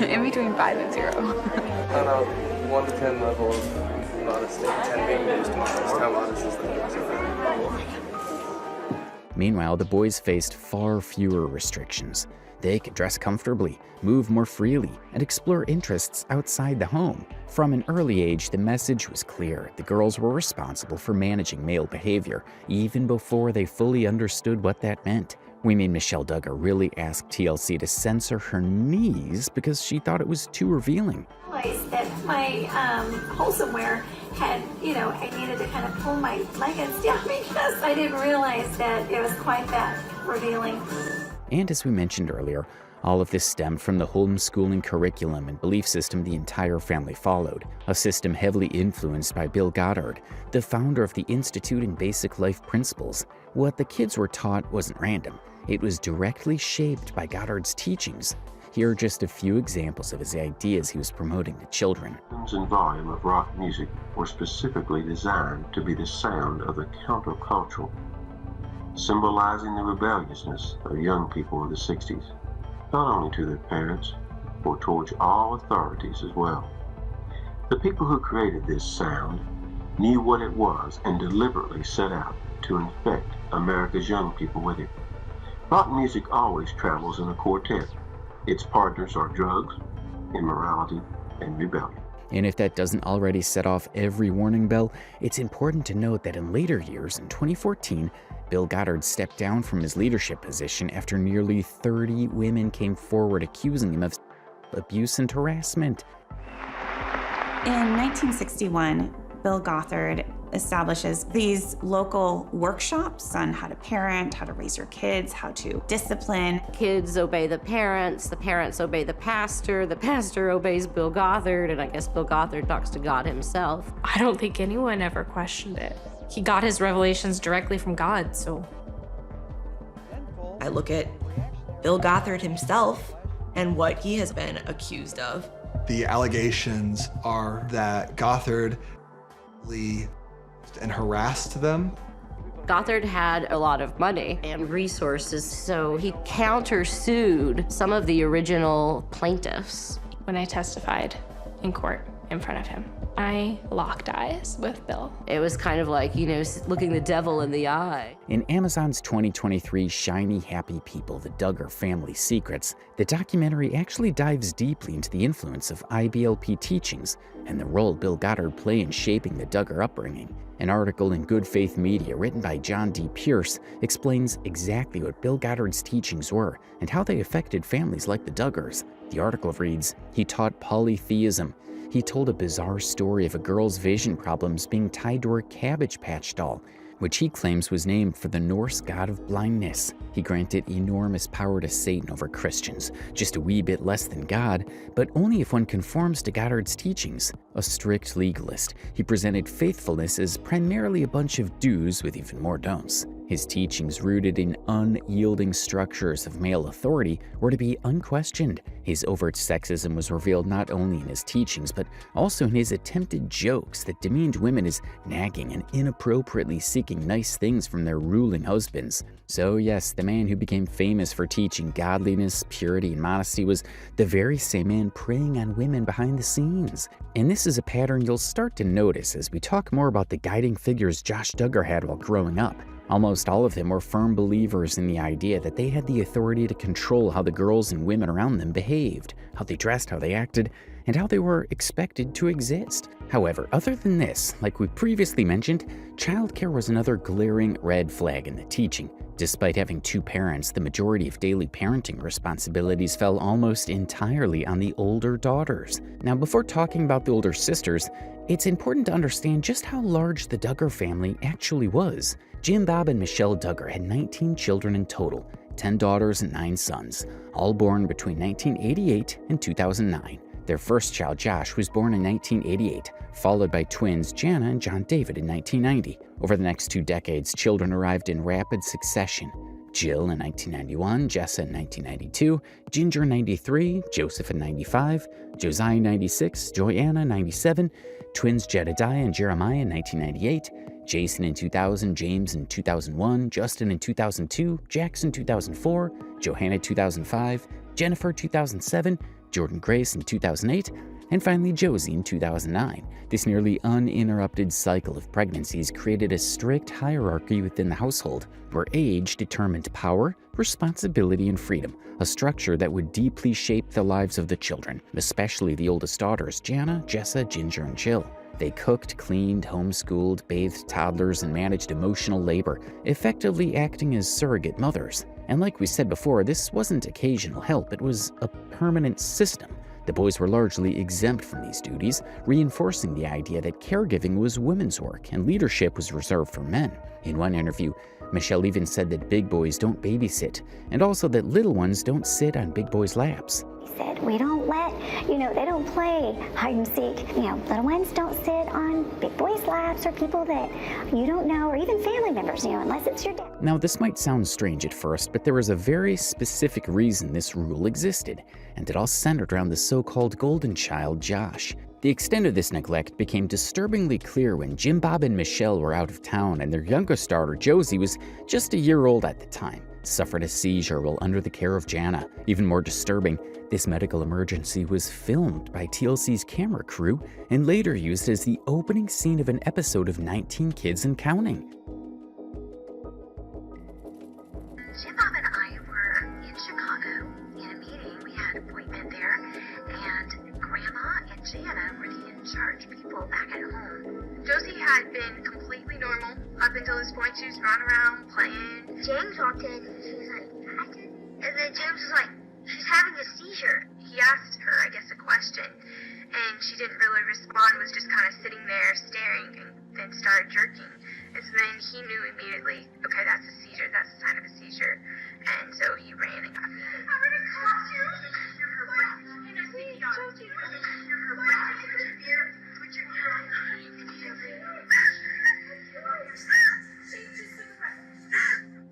In between 5 and 0. On a 1 to 10 level of modesty, 10 being most modest, how modest is that? Meanwhile, the boys faced far fewer restrictions. They could dress comfortably, move more freely, and explore interests outside the home. From an early age, the message was clear. The girls were responsible for managing male behavior, even before they fully understood what that meant. We made Michelle Duggar really ask TLC to censor her knees because she thought it was too revealing. That my wholesome wear had, I needed to kind of pull my leggings down because I didn't realize that it was quite that revealing. And as we mentioned earlier, all of this stemmed from the homeschooling curriculum and belief system the entire family followed, a system heavily influenced by Bill Gothard, the founder of the Institute in Basic Life Principles. What the kids were taught wasn't random. It was directly shaped by Gothard's teachings. Here are just a few examples of his ideas he was promoting to children. And volume of rock music were specifically designed to be the sound of the countercultural, symbolizing the rebelliousness of young people of the 60s, not only to their parents, but towards all authorities as well. The people who created this sound knew what it was and deliberately set out to infect America's young people with it. Rock music always travels in a quartet. Its partners are drugs, immorality, and rebellion. And if that doesn't already set off every warning bell, it's important to note that in later years, in 2014, Bill Gothard stepped down from his leadership position after nearly 30 women came forward accusing him of abuse and harassment. In 1961, Bill Gothard establishes these local workshops on how to parent, how to raise your kids, how to discipline. Kids obey the parents obey the pastor obeys Bill Gothard, and I guess Bill Gothard talks to God himself. I don't think anyone ever questioned it. He got his revelations directly from God, so. I look at Bill Gothard himself and what he has been accused of. The allegations are that Gothard and harassed them. Gothard had a lot of money and resources, so he countersued some of the original plaintiffs. When I testified in court in front of him, I locked eyes with Bill. It was kind of like, looking the devil in the eye. In Amazon's 2023 Shiny Happy People, The Duggar Family Secrets, the documentary actually dives deeply into the influence of IBLP teachings and the role Bill Gothard played in shaping the Duggar upbringing. An article in Good Faith Media written by John D. Pierce explains exactly what Bill Gothard's teachings were and how they affected families like the Duggars. The article reads, "He taught polytheism. He told a bizarre story of a girl's vision problems being tied to her Cabbage Patch doll, which he claims was named for the Norse god of blindness. He granted enormous power to Satan over Christians, just a wee bit less than God, but only if one conforms to Gothard's teachings. A strict legalist, he presented faithfulness as primarily a bunch of do's with even more don'ts. His teachings, rooted in unyielding structures of male authority, were to be unquestioned. His overt sexism was revealed not only in his teachings, but also in his attempted jokes that demeaned women as nagging and inappropriately seeking nice things from their ruling husbands. So yes, the man who became famous for teaching godliness, purity, and modesty was the very same man preying on women behind the scenes. And this is a pattern you'll start to notice as we talk more about the guiding figures Josh Duggar had while growing up. Almost all of them were firm believers in the idea that they had the authority to control how the girls and women around them behaved, how they dressed, how they acted, and how they were expected to exist. However, other than this, like we previously mentioned, childcare was another glaring red flag in the teaching. Despite having two parents, the majority of daily parenting responsibilities fell almost entirely on the older daughters. Now, before talking about the older sisters, it's important to understand just how large the Duggar family actually was. Jim, Bob, and Michelle Duggar had 19 children in total, 10 daughters and 9 sons, all born between 1988 and 2009. Their first child, Josh, was born in 1988, followed by twins Jana and John David in 1990. Over the next 2 decades, children arrived in rapid succession. Jill in 1991, Jessa in 1992, Ginger in 93, Joseph in 95, Josiah in 96, Joanna in 97, twins Jedediah and Jeremiah in 1998, Jason in 2000, James in 2001, Justin in 2002, Jackson 2004, Johanna 2005, Jennifer 2007, Jordan Grace in 2008, and finally Josie in 2009. This nearly uninterrupted cycle of pregnancies created a strict hierarchy within the household, where age determined power, responsibility, and freedom, a structure that would deeply shape the lives of the children, especially the oldest daughters, Jana, Jessa, Ginger, and Jill. They cooked, cleaned, homeschooled, bathed toddlers, and managed emotional labor, effectively acting as surrogate mothers. And like we said before, this wasn't occasional help, it was a permanent system. The boys were largely exempt from these duties, reinforcing the idea that caregiving was women's work and leadership was reserved for men. In one interview, Michelle even said that big boys don't babysit, and also that little ones don't sit on big boys' laps. Said we don't let, they don't play hide and seek. Little ones don't sit on big boys' laps or people that you don't know, or even family members, unless it's your dad. Now, this might sound strange at first, but there was a very specific reason this rule existed, and it all centered around the so-called golden child, Josh. The extent of this neglect became disturbingly clear when Jim Bob and Michelle were out of town and their youngest daughter, Josie, was just a year old at the time, suffered a seizure while under the care of Jana. Even more disturbing, this medical emergency was filmed by TLC's camera crew and later used as the opening scene of an episode of 19 Kids and Counting. Jim Bob and I were in Chicago in a meeting. We had an appointment there, and Grandma and Jana were the in-charge people back at home. Josie had been completely normal up until this point. She was running around playing. James walked in and she was like, "Madison?" And then James was like, "She's having a seizure." He asked her, I guess, a question, and she didn't really respond, was just kind of sitting there staring, and then started jerking. And so then he knew immediately, okay, that's a seizure, that's a sign of a seizure. And so he ran and got her. I'm going to call you.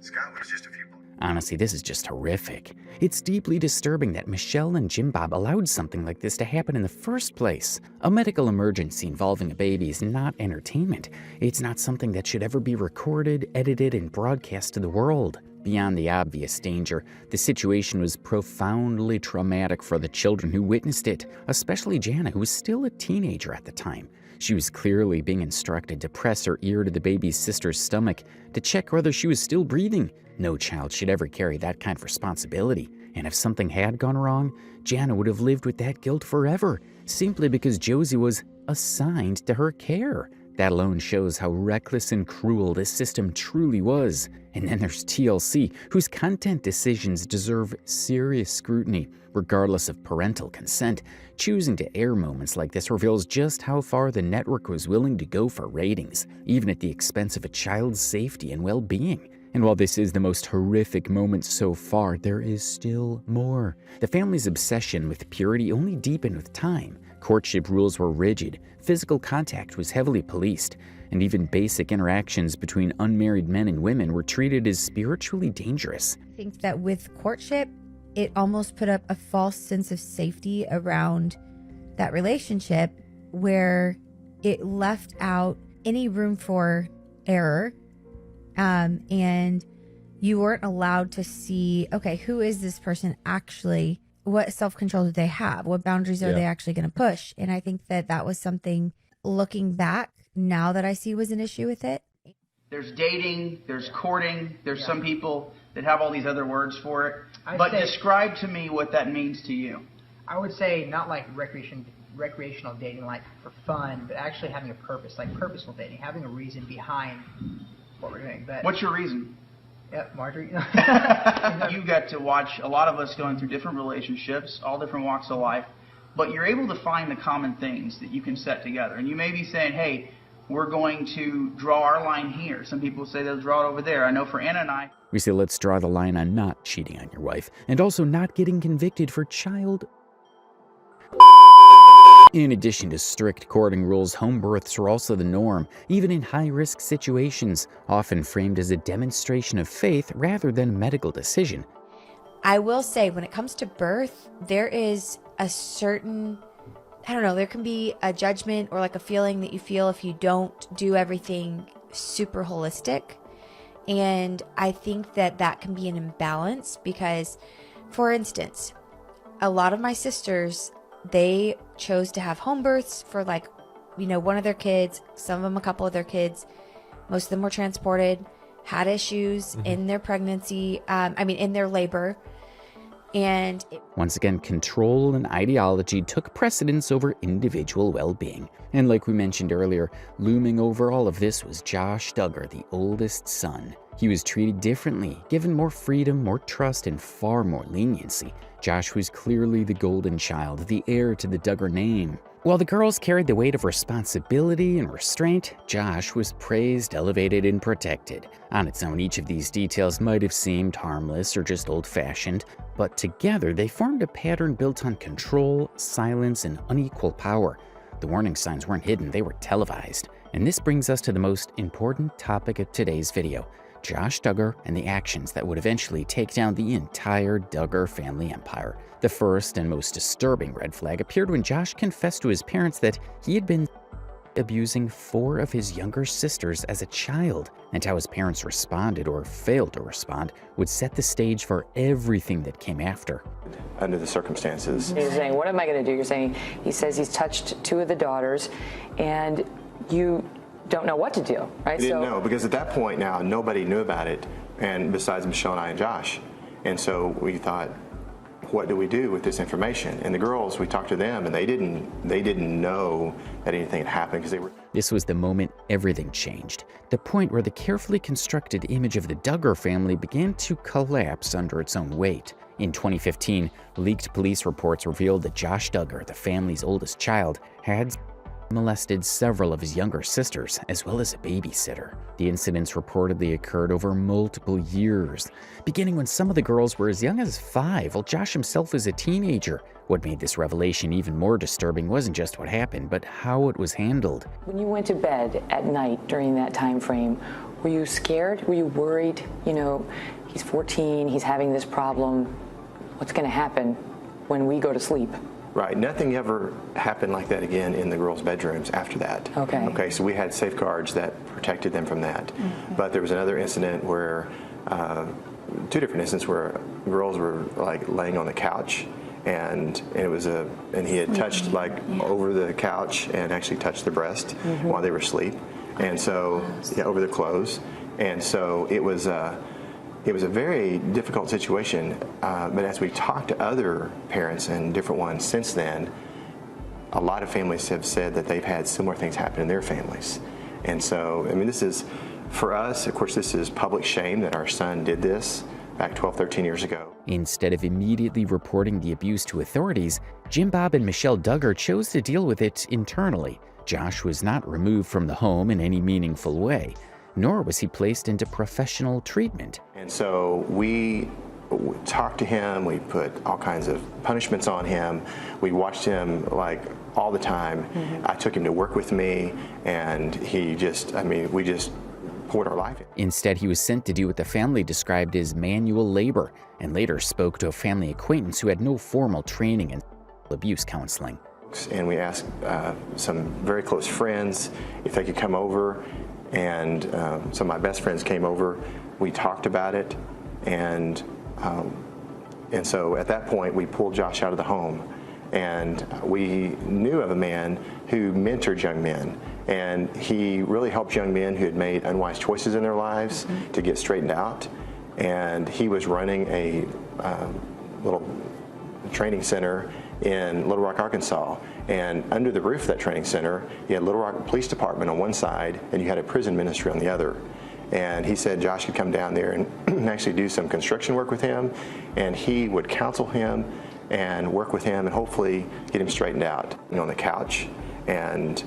Scott was just a few. Honestly, this is just horrific. It's deeply disturbing that Michelle and Jim Bob allowed something like this to happen in the first place. A medical emergency involving a baby is not entertainment. It's not something that should ever be recorded, edited, and broadcast to the world. Beyond the obvious danger, the situation was profoundly traumatic for the children who witnessed it, especially Jana, who was still a teenager at the time. She was clearly being instructed to press her ear to the baby's sister's stomach to check whether she was still breathing. No child should ever carry that kind of responsibility, and if something had gone wrong, Jana would have lived with that guilt forever, simply because Josie was assigned to her care. That alone shows how reckless and cruel this system truly was. And then there's TLC, whose content decisions deserve serious scrutiny, regardless of parental consent. Choosing to air moments like this reveals just how far the network was willing to go for ratings, even at the expense of a child's safety and well-being. And while this is the most horrific moment so far, there is still more. The family's obsession with purity only deepened with time. Courtship rules were rigid, physical contact was heavily policed, and even basic interactions between unmarried men and women were treated as spiritually dangerous. I think that with courtship, it almost put up a false sense of safety around that relationship where it left out any room for error. And you weren't allowed to see, okay, who is this person actually? What self-control do they have? What boundaries are they actually going to push? And I think that that was something, looking back, now that I see was an issue with it. There's dating, there's courting, there's some people that have all these other words for it. But describe to me what that means to you. I would say not like recreational dating, like for fun, but actually having a purpose, like purposeful dating, having a reason behind what we're doing. But what's your reason? Yep, Marjorie. You got to watch a lot of us going through different relationships, all different walks of life, but you're able to find the common things that you can set together. And you may be saying, hey, we're going to draw our line here. Some people say they'll draw it over there. I know for Anna and I, we say let's draw the line on not cheating on your wife, and also not getting convicted for child. In addition to strict courting rules, home births were also the norm, even in high-risk situations, often framed as a demonstration of faith rather than a medical decision. I will say, when it comes to birth, there is a certain, there can be a judgment or like a feeling that you feel if you don't do everything super holistic. And I think that that can be an imbalance because, for instance, a lot of my sisters, they chose to have home births for one of their kids, some of them a couple of their kids. Most of them were transported, had issues in their pregnancy, in their labor. And once again, control and ideology took precedence over individual well-being. And like we mentioned earlier, looming over all of this was Josh Duggar, the oldest son. He was treated differently, given more freedom, more trust, and far more leniency. Josh was clearly the golden child, the heir to the Duggar name. While the girls carried the weight of responsibility and restraint, Josh was praised, elevated, and protected. On its own, each of these details might have seemed harmless or just old-fashioned, but together they formed a pattern built on control, silence, and unequal power. The warning signs weren't hidden, they were televised. And this brings us to the most important topic of today's video: Josh Duggar and the actions that would eventually take down the entire Duggar family empire. The first and most disturbing red flag appeared when Josh confessed to his parents that he had been abusing 4 of his younger sisters as a child, and how his parents responded or failed to respond would set the stage for everything that came after. Under the circumstances. You're saying, what am I going to do? You're saying, he says he's touched 2 of the daughters, and you don't know what to do, right? We didn't know, because at that point now, nobody knew about it, and besides Michelle and I and Josh. And so we thought, what do we do with this information? And the girls, we talked to them, and they didn't know that anything had happened, because they were... This was the moment everything changed. The point where the carefully constructed image of the Duggar family began to collapse under its own weight. In 2015, leaked police reports revealed that Josh Duggar, the family's oldest child, had molested several of his younger sisters, as well as a babysitter. The incidents reportedly occurred over multiple years, beginning when some of the girls were as young as 5, while Josh himself was a teenager. What made this revelation even more disturbing wasn't just what happened, but how it was handled. When you went to bed at night during that time frame, were you scared? Were you worried? You know, he's 14, he's having this problem. What's going to happen when we go to sleep? Right. Nothing ever happened like that again in the girls' bedrooms after that. Okay. Okay, so we had safeguards that protected them from that. Mm-hmm. But there was another incident where, 2 different incidents where girls were like laying on the couch, and he had touched over the couch and actually touched the breast while they were asleep, and so over the clothes, and so it was a very difficult situation, but as we talked to other parents and different ones since then, a lot of families have said that they've had similar things happen in their families. And so, I mean, this is, for us, of course, this is public shame that our son did this back 12, 13 years ago. Instead of immediately reporting the abuse to authorities, Jim Bob and Michelle Duggar chose to deal with it internally. Josh was not removed from the home in any meaningful way, nor was he placed into professional treatment. And so we talked to him, we put all kinds of punishments on him, we watched him like all the time. Mm-hmm. I took him to work with me, and we just poured our life in. Instead, he was sent to do what the family described as manual labor, and later spoke to a family acquaintance who had no formal training in abuse counseling. And we asked some very close friends if they could come over, and some of my best friends came over. We talked about it, and so at that point we pulled Josh out of the home, and we knew of a man who mentored young men, and he really helped young men who had made unwise choices in their lives to get straightened out. And he was running a little training center in Little Rock, Arkansas, and under the roof of that training center, you had Little Rock Police Department on one side, and you had a prison ministry on the other. And he said Josh could come down there and actually do some construction work with him, and he would counsel him and work with him and hopefully get him straightened out, on the couch. And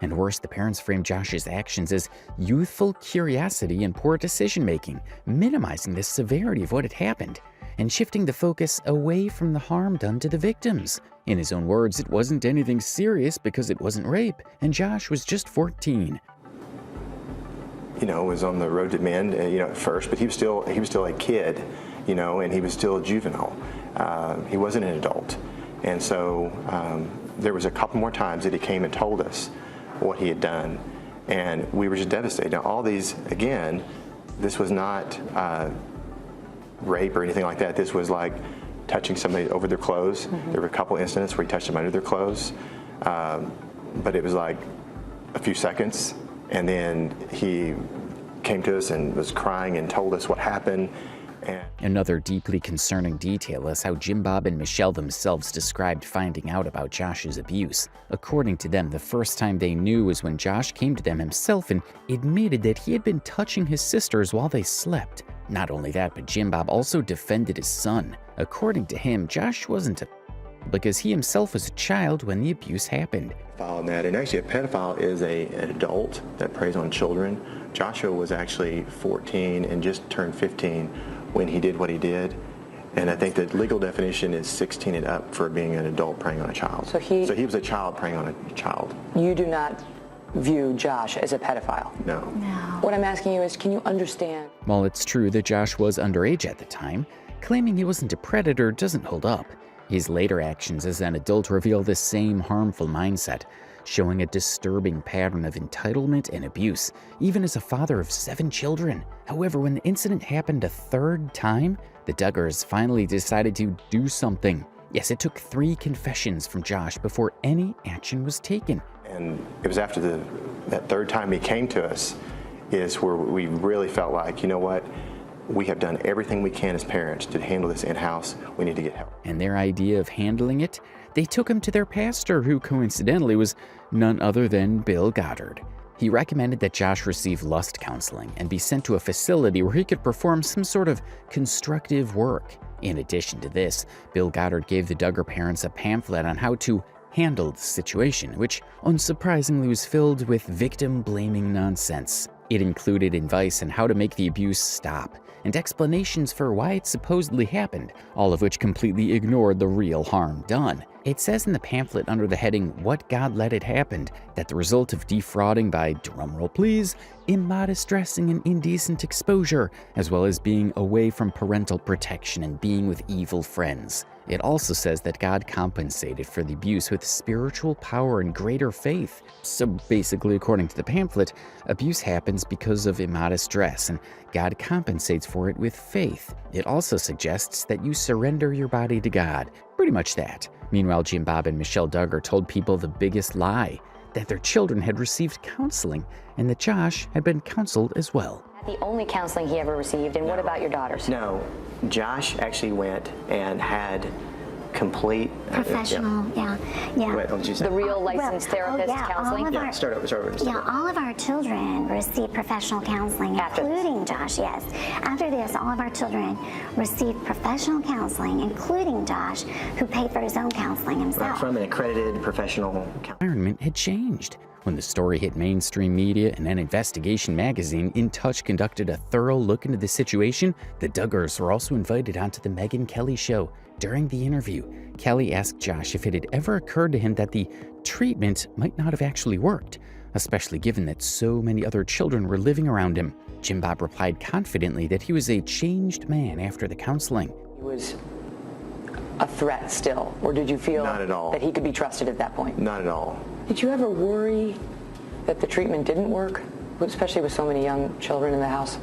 worse, the parents framed Josh's actions as youthful curiosity and poor decision-making, minimizing the severity of what had happened and shifting the focus away from the harm done to the victims. In his own words, it wasn't anything serious because it wasn't rape, and Josh was just 14. Was on the road to men, at first, but he was still a kid, and he was still a juvenile. He wasn't an adult. And so there was a couple more times that he came and told us what he had done, and we were just devastated. Now, all these, again, this was not rape or anything like that. This was like touching somebody over their clothes. Mm-hmm. There were a couple incidents where he touched them under their clothes, but it was like a few seconds, and then he came to us and was crying and told us what happened. Another deeply concerning detail is how Jim Bob and Michelle themselves described finding out about Josh's abuse. According to them, the first time they knew was when Josh came to them himself and admitted that he had been touching his sisters while they slept. Not only that, but Jim Bob also defended his son. According to him, Josh wasn't a because he himself was a child when the abuse happened. And actually a pedophile is an adult that preys on children. Joshua was actually 14 and just turned 15 when he did what he did. And I think the legal definition is 16 and up for being an adult preying on a child. So he was a child preying on a child. You do not view Josh as a pedophile? No. What I'm asking you is, can you understand? While it's true that Josh was underage at the time, claiming he wasn't a predator doesn't hold up. His later actions as an adult reveal this same harmful mindset, showing a disturbing pattern of entitlement and abuse, even as a father of 7 children. However, when the incident happened a third time, the Duggars finally decided to do something. Yes, it took 3 confessions from Josh before any action was taken. And it was after that third time he came to us is where we really felt like, you know what, we have done everything we can as parents to handle this in-house. We need to get help. And their idea of handling it, they took him to their pastor, who coincidentally was none other than Bill Gothard. He recommended that Josh receive lust counseling and be sent to a facility where he could perform some sort of constructive work. In addition to this, Bill Gothard gave the Duggar parents a pamphlet on how to handle the situation, which unsurprisingly was filled with victim-blaming nonsense. It included advice on how to make the abuse stop and explanations for why it supposedly happened, all of which completely ignored the real harm done. It says in the pamphlet under the heading, "What God Let It Happen," that the result of defrauding by, drumroll please, immodest dressing and indecent exposure, as well as being away from parental protection and being with evil friends. It also says that God compensated for the abuse with spiritual power and greater faith. So basically, according to the pamphlet, abuse happens because of immodest dress, and God compensates for it with faith. It also suggests that you surrender your body to God. Pretty much that. Meanwhile, Jim Bob and Michelle Duggar told people the biggest lie, that their children had received counseling and that Josh had been counseled as well. The only counseling he ever received, and what about your daughters? No, Josh actually went and had complete professional, yeah. What did you say? The real licensed therapist counseling? Start over. Yeah, all of our children received professional counseling, including Josh, yes. After this, all of our children received professional counseling, including Josh, who paid for his own counseling himself. From an accredited professional counselor. Environment had changed. When the story hit mainstream media and an investigation magazine, In Touch conducted a thorough look into the situation, the Duggars were also invited onto the Megyn Kelly show. During the interview, Kelly asked Josh if it had ever occurred to him that the treatment might not have actually worked, especially given that so many other children were living around him. Jim Bob replied confidently that he was a changed man after the counseling. He was a threat still, or did you feel Not at all. that he could be trusted at that point? Not at all. Did you ever worry that the treatment didn't work, especially with so many young children in the house?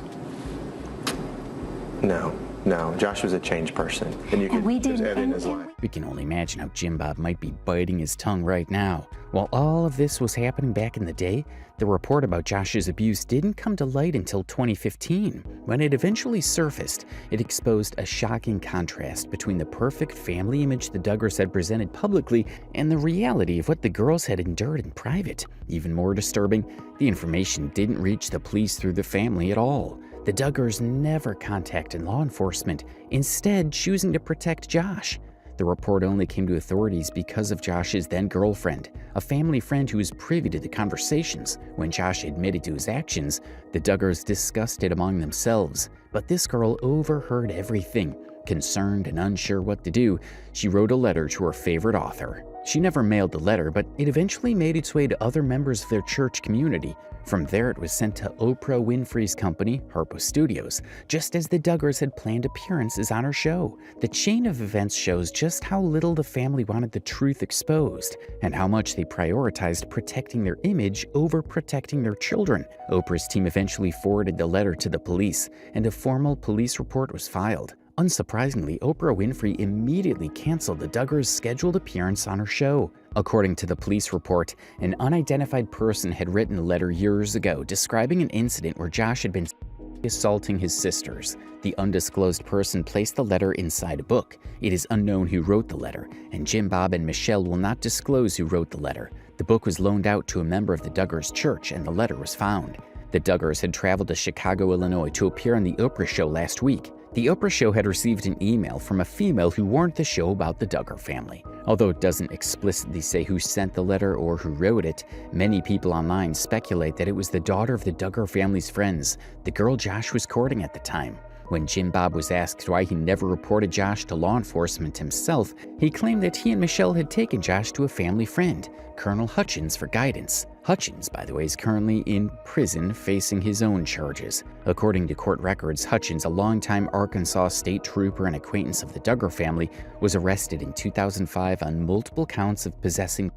No, Josh was a changed person, and you could, there's evidence in his life. We can only imagine how Jim Bob might be biting his tongue right now. While all of this was happening back in the day, the report about Josh's abuse didn't come to light until 2015. When it eventually surfaced, it exposed a shocking contrast between the perfect family image the Duggars had presented publicly and the reality of what the girls had endured in private. Even more disturbing, the information didn't reach the police through the family at all. The Duggars never contacted law enforcement, instead choosing to protect Josh. The report only came to authorities because of Josh's then-girlfriend, a family friend who was privy to the conversations. When Josh admitted to his actions, the Duggars discussed it among themselves, but this girl overheard everything. Concerned and unsure what to do, she wrote a letter to her favorite author. She never mailed the letter, but it eventually made its way to other members of their church community. From there, it was sent to Oprah Winfrey's company, Harpo Studios, just as the Duggars had planned appearances on her show. The chain of events shows just how little the family wanted the truth exposed, and how much they prioritized protecting their image over protecting their children. Oprah's team eventually forwarded the letter to the police, and a formal police report was filed. Unsurprisingly, Oprah Winfrey immediately canceled the Duggars' scheduled appearance on her show. According to the police report, an unidentified person had written a letter years ago describing an incident where Josh had been assaulting his sisters. The undisclosed person placed the letter inside a book. It is unknown who wrote the letter, and Jim Bob and Michelle will not disclose who wrote the letter. The book was loaned out to a member of the Duggars' church, and the letter was found. The Duggars had traveled to Chicago, Illinois to appear on the Oprah show last week. The Oprah show had received an email from a female who warned the show about the Duggar family. Although it doesn't explicitly say who sent the letter or who wrote it, many people online speculate that it was the daughter of the Duggar family's friends, the girl Josh was courting at the time. When Jim Bob was asked why he never reported Josh to law enforcement himself, he claimed that he and Michelle had taken Josh to a family friend, Colonel Hutchins, for guidance. Hutchins, by the way, is currently in prison facing his own charges. According to court records, Hutchins, a longtime Arkansas state trooper and acquaintance of the Duggar family, was arrested in 2005 on multiple counts of possessing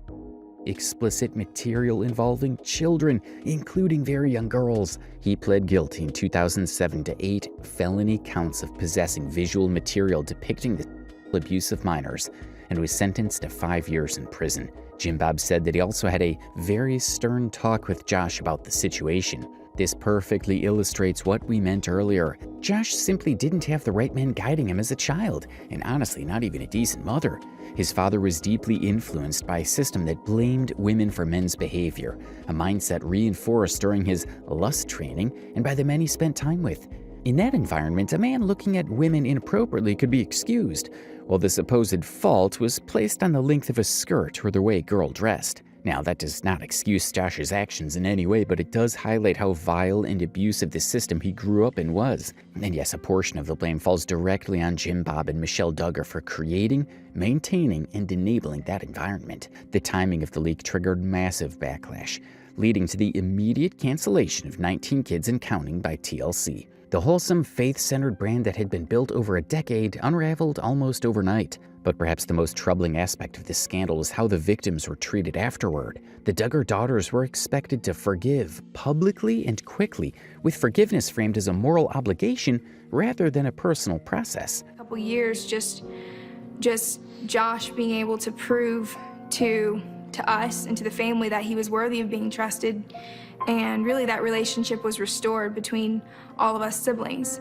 explicit material involving children, including very young girls. He pled guilty in 2007 to 8 felony counts of possessing visual material depicting the abuse of minors and was sentenced to 5 years in prison. Jim Bob said that he also had a very stern talk with Josh about the situation. This perfectly illustrates what we meant earlier. Josh simply didn't have the right men guiding him as a child, and honestly, not even a decent mother. His father was deeply influenced by a system that blamed women for men's behavior, a mindset reinforced during his lust training and by the men he spent time with. In that environment, a man looking at women inappropriately could be excused, while the supposed fault was placed on the length of a skirt or the way a girl dressed. Now, that does not excuse Josh's actions in any way, but it does highlight how vile and abusive the system he grew up in was. And yes, a portion of the blame falls directly on Jim Bob and Michelle Duggar for creating, maintaining, and enabling that environment. The timing of the leak triggered massive backlash, leading to the immediate cancellation of 19 Kids and Counting by TLC. The wholesome, faith-centered brand that had been built over a decade unraveled almost overnight. But perhaps the most troubling aspect of this scandal was how the victims were treated afterward. The Duggar daughters were expected to forgive publicly and quickly, with forgiveness framed as a moral obligation rather than a personal process. A couple years, just Josh being able to prove to us and to the family that he was worthy of being trusted, and really that relationship was restored between all of us siblings.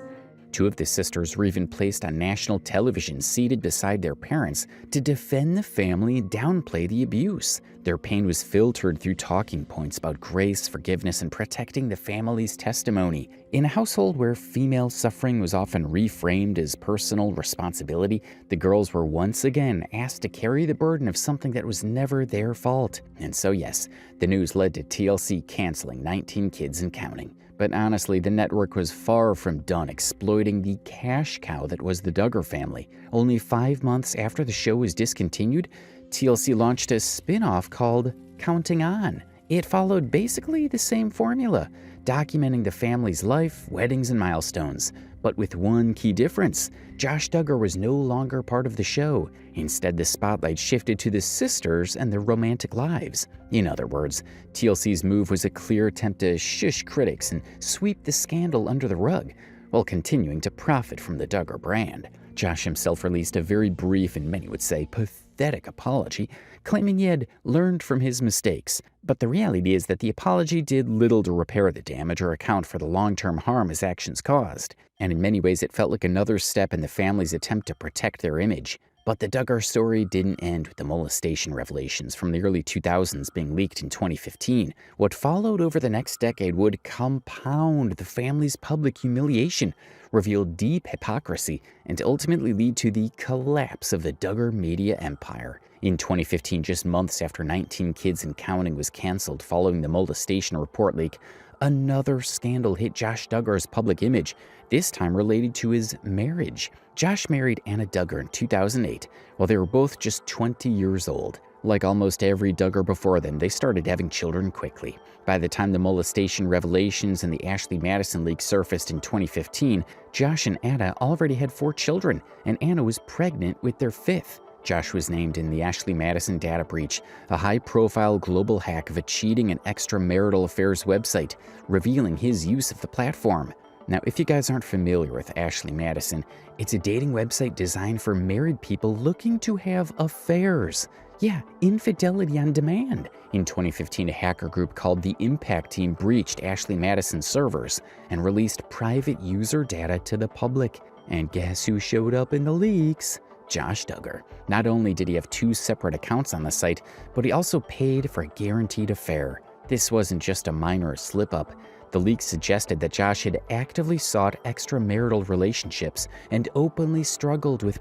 2 of the sisters were even placed on national television, seated beside their parents, to defend the family and downplay the abuse. Their pain was filtered through talking points about grace, forgiveness, and protecting the family's testimony. In a household where female suffering was often reframed as personal responsibility, the girls were once again asked to carry the burden of something that was never their fault. And so yes, the news led to TLC canceling 19 Kids and Counting. But honestly, the network was far from done exploiting the cash cow that was the Duggar family. Only 5 months after the show was discontinued, TLC launched a spin-off called Counting On. It followed basically the same formula, documenting the family's life, weddings, and milestones. But with one key difference: Josh Duggar was no longer part of the show. Instead, the spotlight shifted to the sisters and their romantic lives. In other words, TLC's move was a clear attempt to shush critics and sweep the scandal under the rug, while continuing to profit from the Duggar brand. Josh himself released a very brief and many would say pathetic apology, claiming he had learned from his mistakes. But the reality is that the apology did little to repair the damage or account for the long-term harm his actions caused. And in many ways, it felt like another step in the family's attempt to protect their image. But the Duggar story didn't end with the molestation revelations from the early 2000s being leaked in 2015. What followed over the next decade would compound the family's public humiliation, reveal deep hypocrisy, and ultimately lead to the collapse of the Duggar media empire. In 2015, just months after 19 Kids and Counting was canceled following the molestation report leak, another scandal hit Josh Duggar's public image, this time related to his marriage. Josh married Anna Duggar in 2008, while they were both just 20 years old. Like almost every Duggar before them, they started having children quickly. By the time the molestation revelations and the Ashley Madison leak surfaced in 2015, Josh and Anna already had 4 children, and Anna was pregnant with their 5th. Josh was named in the Ashley Madison data breach, a high-profile global hack of a cheating and extramarital affairs website, revealing his use of the platform. Now, if you guys aren't familiar with Ashley Madison, it's a dating website designed for married people looking to have affairs. Yeah, infidelity on demand. In 2015, a hacker group called the Impact Team breached Ashley Madison's servers and released private user data to the public. And guess who showed up in the leaks? Josh Duggar. Not only did he have 2 separate accounts on the site, but he also paid for a guaranteed affair. This wasn't just a minor slip-up. The The leak suggested that Josh had actively sought extramarital relationships and openly struggled with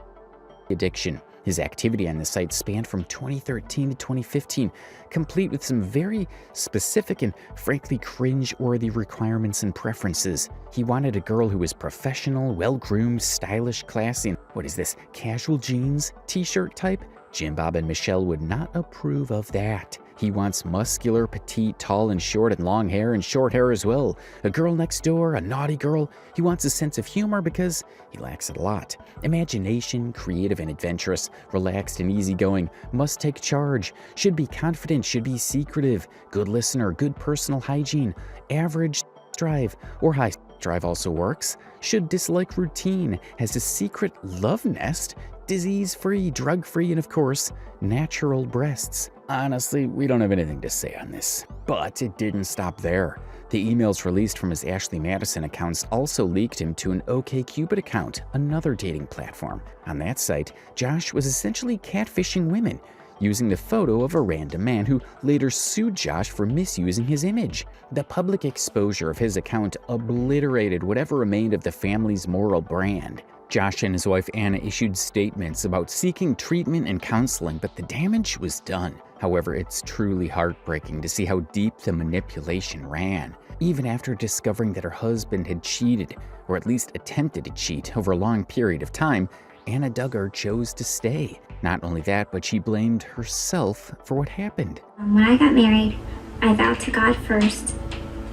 addiction. His activity on the site spanned from 2013 to 2015, complete with some very specific and frankly cringe-worthy requirements and preferences. He wanted a girl who was professional, well-groomed, stylish, classy, and what is this, casual jeans, t-shirt type? Jim Bob and Michelle would not approve of that. He wants muscular, petite, tall and short, and long hair and short hair as well. A girl next door, a naughty girl. He wants a sense of humor because he lacks it a lot. Imagination, creative and adventurous, relaxed and easygoing, must take charge, should be confident, should be secretive, good listener, good personal hygiene, average drive, or high drive also works, should dislike routine, has a secret love nest, disease-free, drug-free, and of course, natural breasts. Honestly, we don't have anything to say on this. But it didn't stop there. The emails released from his Ashley Madison accounts also leaked him to an OkCupid account, another dating platform. On that site, Josh was essentially catfishing women, using the photo of a random man who later sued Josh for misusing his image. The public exposure of his account obliterated whatever remained of the family's moral brand. Josh and his wife Anna issued statements about seeking treatment and counseling, but the damage was done. However, it's truly heartbreaking to see how deep the manipulation ran. Even after discovering that her husband had cheated, or at least attempted to cheat, over a long period of time, Anna Duggar chose to stay. Not only that, but she blamed herself for what happened. When I got married, I vowed to God first,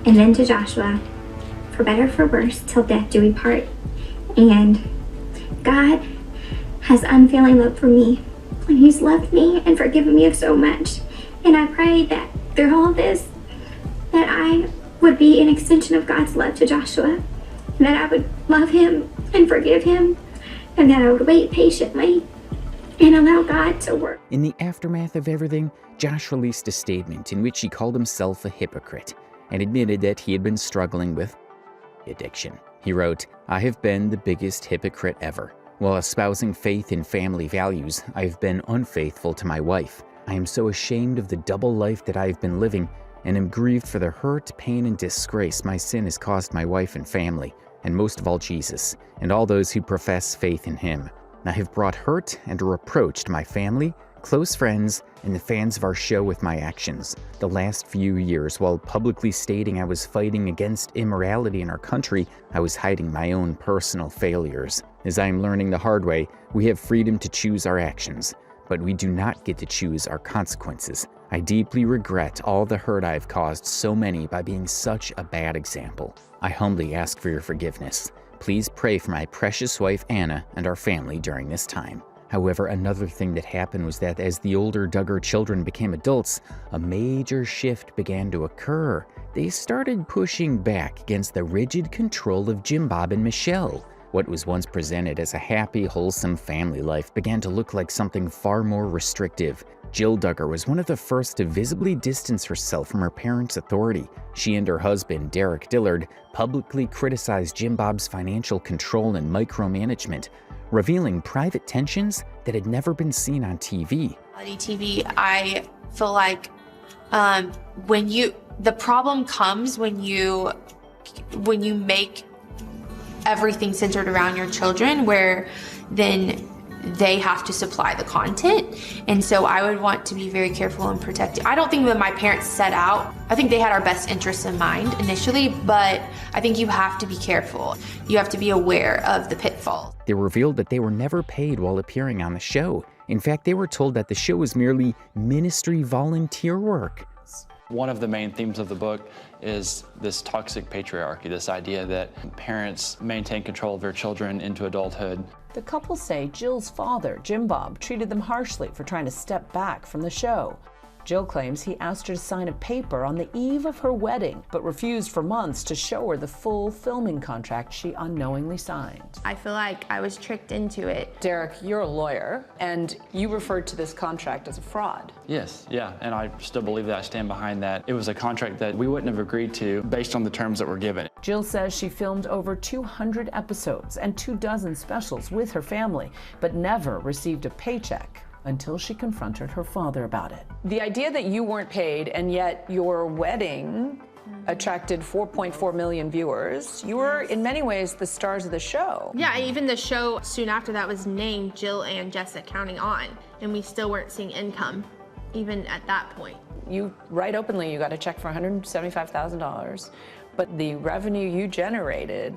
and then to Joshua, for better or for worse, till death do we part. And God has unfailing love for me, and He's loved me and forgiven me of so much. And I pray that through all this, that I would be an extension of God's love to Joshua, and that I would love him and forgive him, and that I would wait patiently and allow God to work. In the aftermath of everything, Josh released a statement in which he called himself a hypocrite and admitted that he had been struggling with addiction. He wrote, "I have been the biggest hypocrite ever. While espousing faith in family values, I have been unfaithful to my wife. I am so ashamed of the double life that I have been living and am grieved for the hurt, pain, and disgrace my sin has caused my wife and family, and most of all Jesus, and all those who profess faith in Him. I have brought hurt and a reproach to my family, close friends, and the fans of our show with my actions. The last few years, while publicly stating I was fighting against immorality in our country, I was hiding my own personal failures. As I am learning the hard way, we have freedom to choose our actions, but we do not get to choose our consequences. I deeply regret all the hurt I have caused so many by being such a bad example. I humbly ask for your forgiveness. Please pray for my precious wife Anna and our family during this time." However, another thing that happened was that as the older Duggar children became adults, a major shift began to occur. They started pushing back against the rigid control of Jim Bob and Michelle. What was once presented as a happy, wholesome family life began to look like something far more restrictive. Jill Duggar was one of the first to visibly distance herself from her parents' authority. She and her husband, Derek Dillard, publicly criticized Jim Bob's financial control and micromanagement, revealing private tensions that had never been seen on TV. TV, I feel like the problem comes when you make everything centered around your children, where then they have to supply the content. And so I would want to be very careful and protective. I don't think that my parents set out, I think they had our best interests in mind initially, but I think you have to be careful. You have to be aware of the pitfalls. They revealed that they were never paid while appearing on the show. In fact, they were told that the show was merely ministry volunteer work. One of the main themes of the book is this toxic patriarchy, this idea that parents maintain control of their children into adulthood. The couple say Jill's father, Jim Bob, treated them harshly for trying to step back from the show. Jill claims he asked her to sign a paper on the eve of her wedding, but refused for months to show her the full filming contract she unknowingly signed. I feel like I was tricked into it. Derek, you're a lawyer, and you referred to this contract as a fraud. Yes, yeah, and I still believe that. I stand behind that. It was a contract that we wouldn't have agreed to based on the terms that were given. Jill says she filmed over 200 episodes and 24 specials with her family, but never received a paycheck until she confronted her father about it. The idea that you weren't paid and yet your wedding attracted 4.4 million viewers. You were, in many ways, the stars of the show. Yeah, even the show soon after that was named Jill and Jessica Counting On, and we still weren't seeing income, even at that point. You write openly you got a check for $175,000, but the revenue you generated,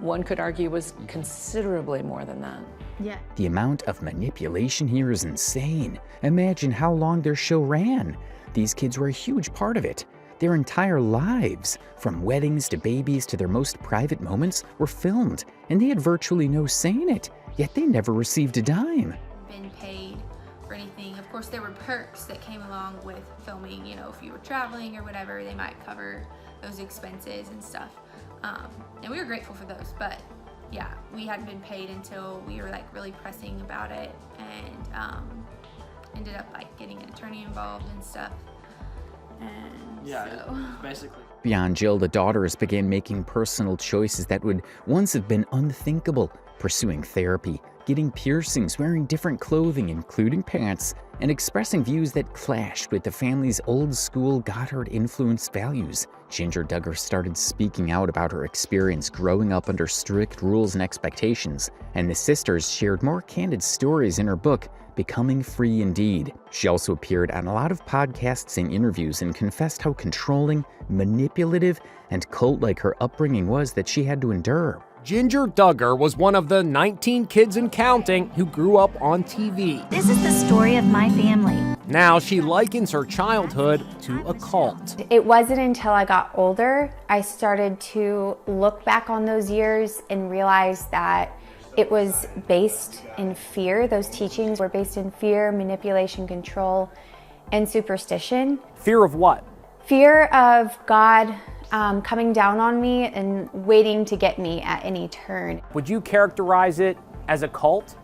one could argue, was considerably more than that. Yeah. The amount of manipulation here is insane. Imagine how long their show ran. These kids were a huge part of it. Their entire lives, from weddings to babies to their most private moments, were filmed, and they had virtually no say in it, yet they never received a dime. Been paid or anything. Of course, there were perks that came along with filming. You know, if you were traveling or whatever, they might cover those expenses and stuff. And we were grateful for those, but yeah, we hadn't been paid until we were like really pressing about it, and ended up like getting an attorney involved and stuff. And basically. Beyond Jill, the daughters began making personal choices that would once have been unthinkable, pursuing therapy, getting piercings, wearing different clothing, including pants, and expressing views that clashed with the family's old-school Gothard-influenced values. Ginger Duggar started speaking out about her experience growing up under strict rules and expectations, and the sisters shared more candid stories in her book, Becoming Free Indeed. She also appeared on a lot of podcasts and interviews and confessed how controlling, manipulative, and cult-like her upbringing was that she had to endure. Ginger Duggar was one of the 19 kids and counting who grew up on TV. This is the story of my family. Now she likens her childhood to a cult. It wasn't until I got older I started to look back on those years and realize that it was based in fear. Those teachings were based in fear, manipulation, control, and superstition. Fear of what? Fear of God coming down on me and waiting to get me at any turn. Would you characterize it as a cult?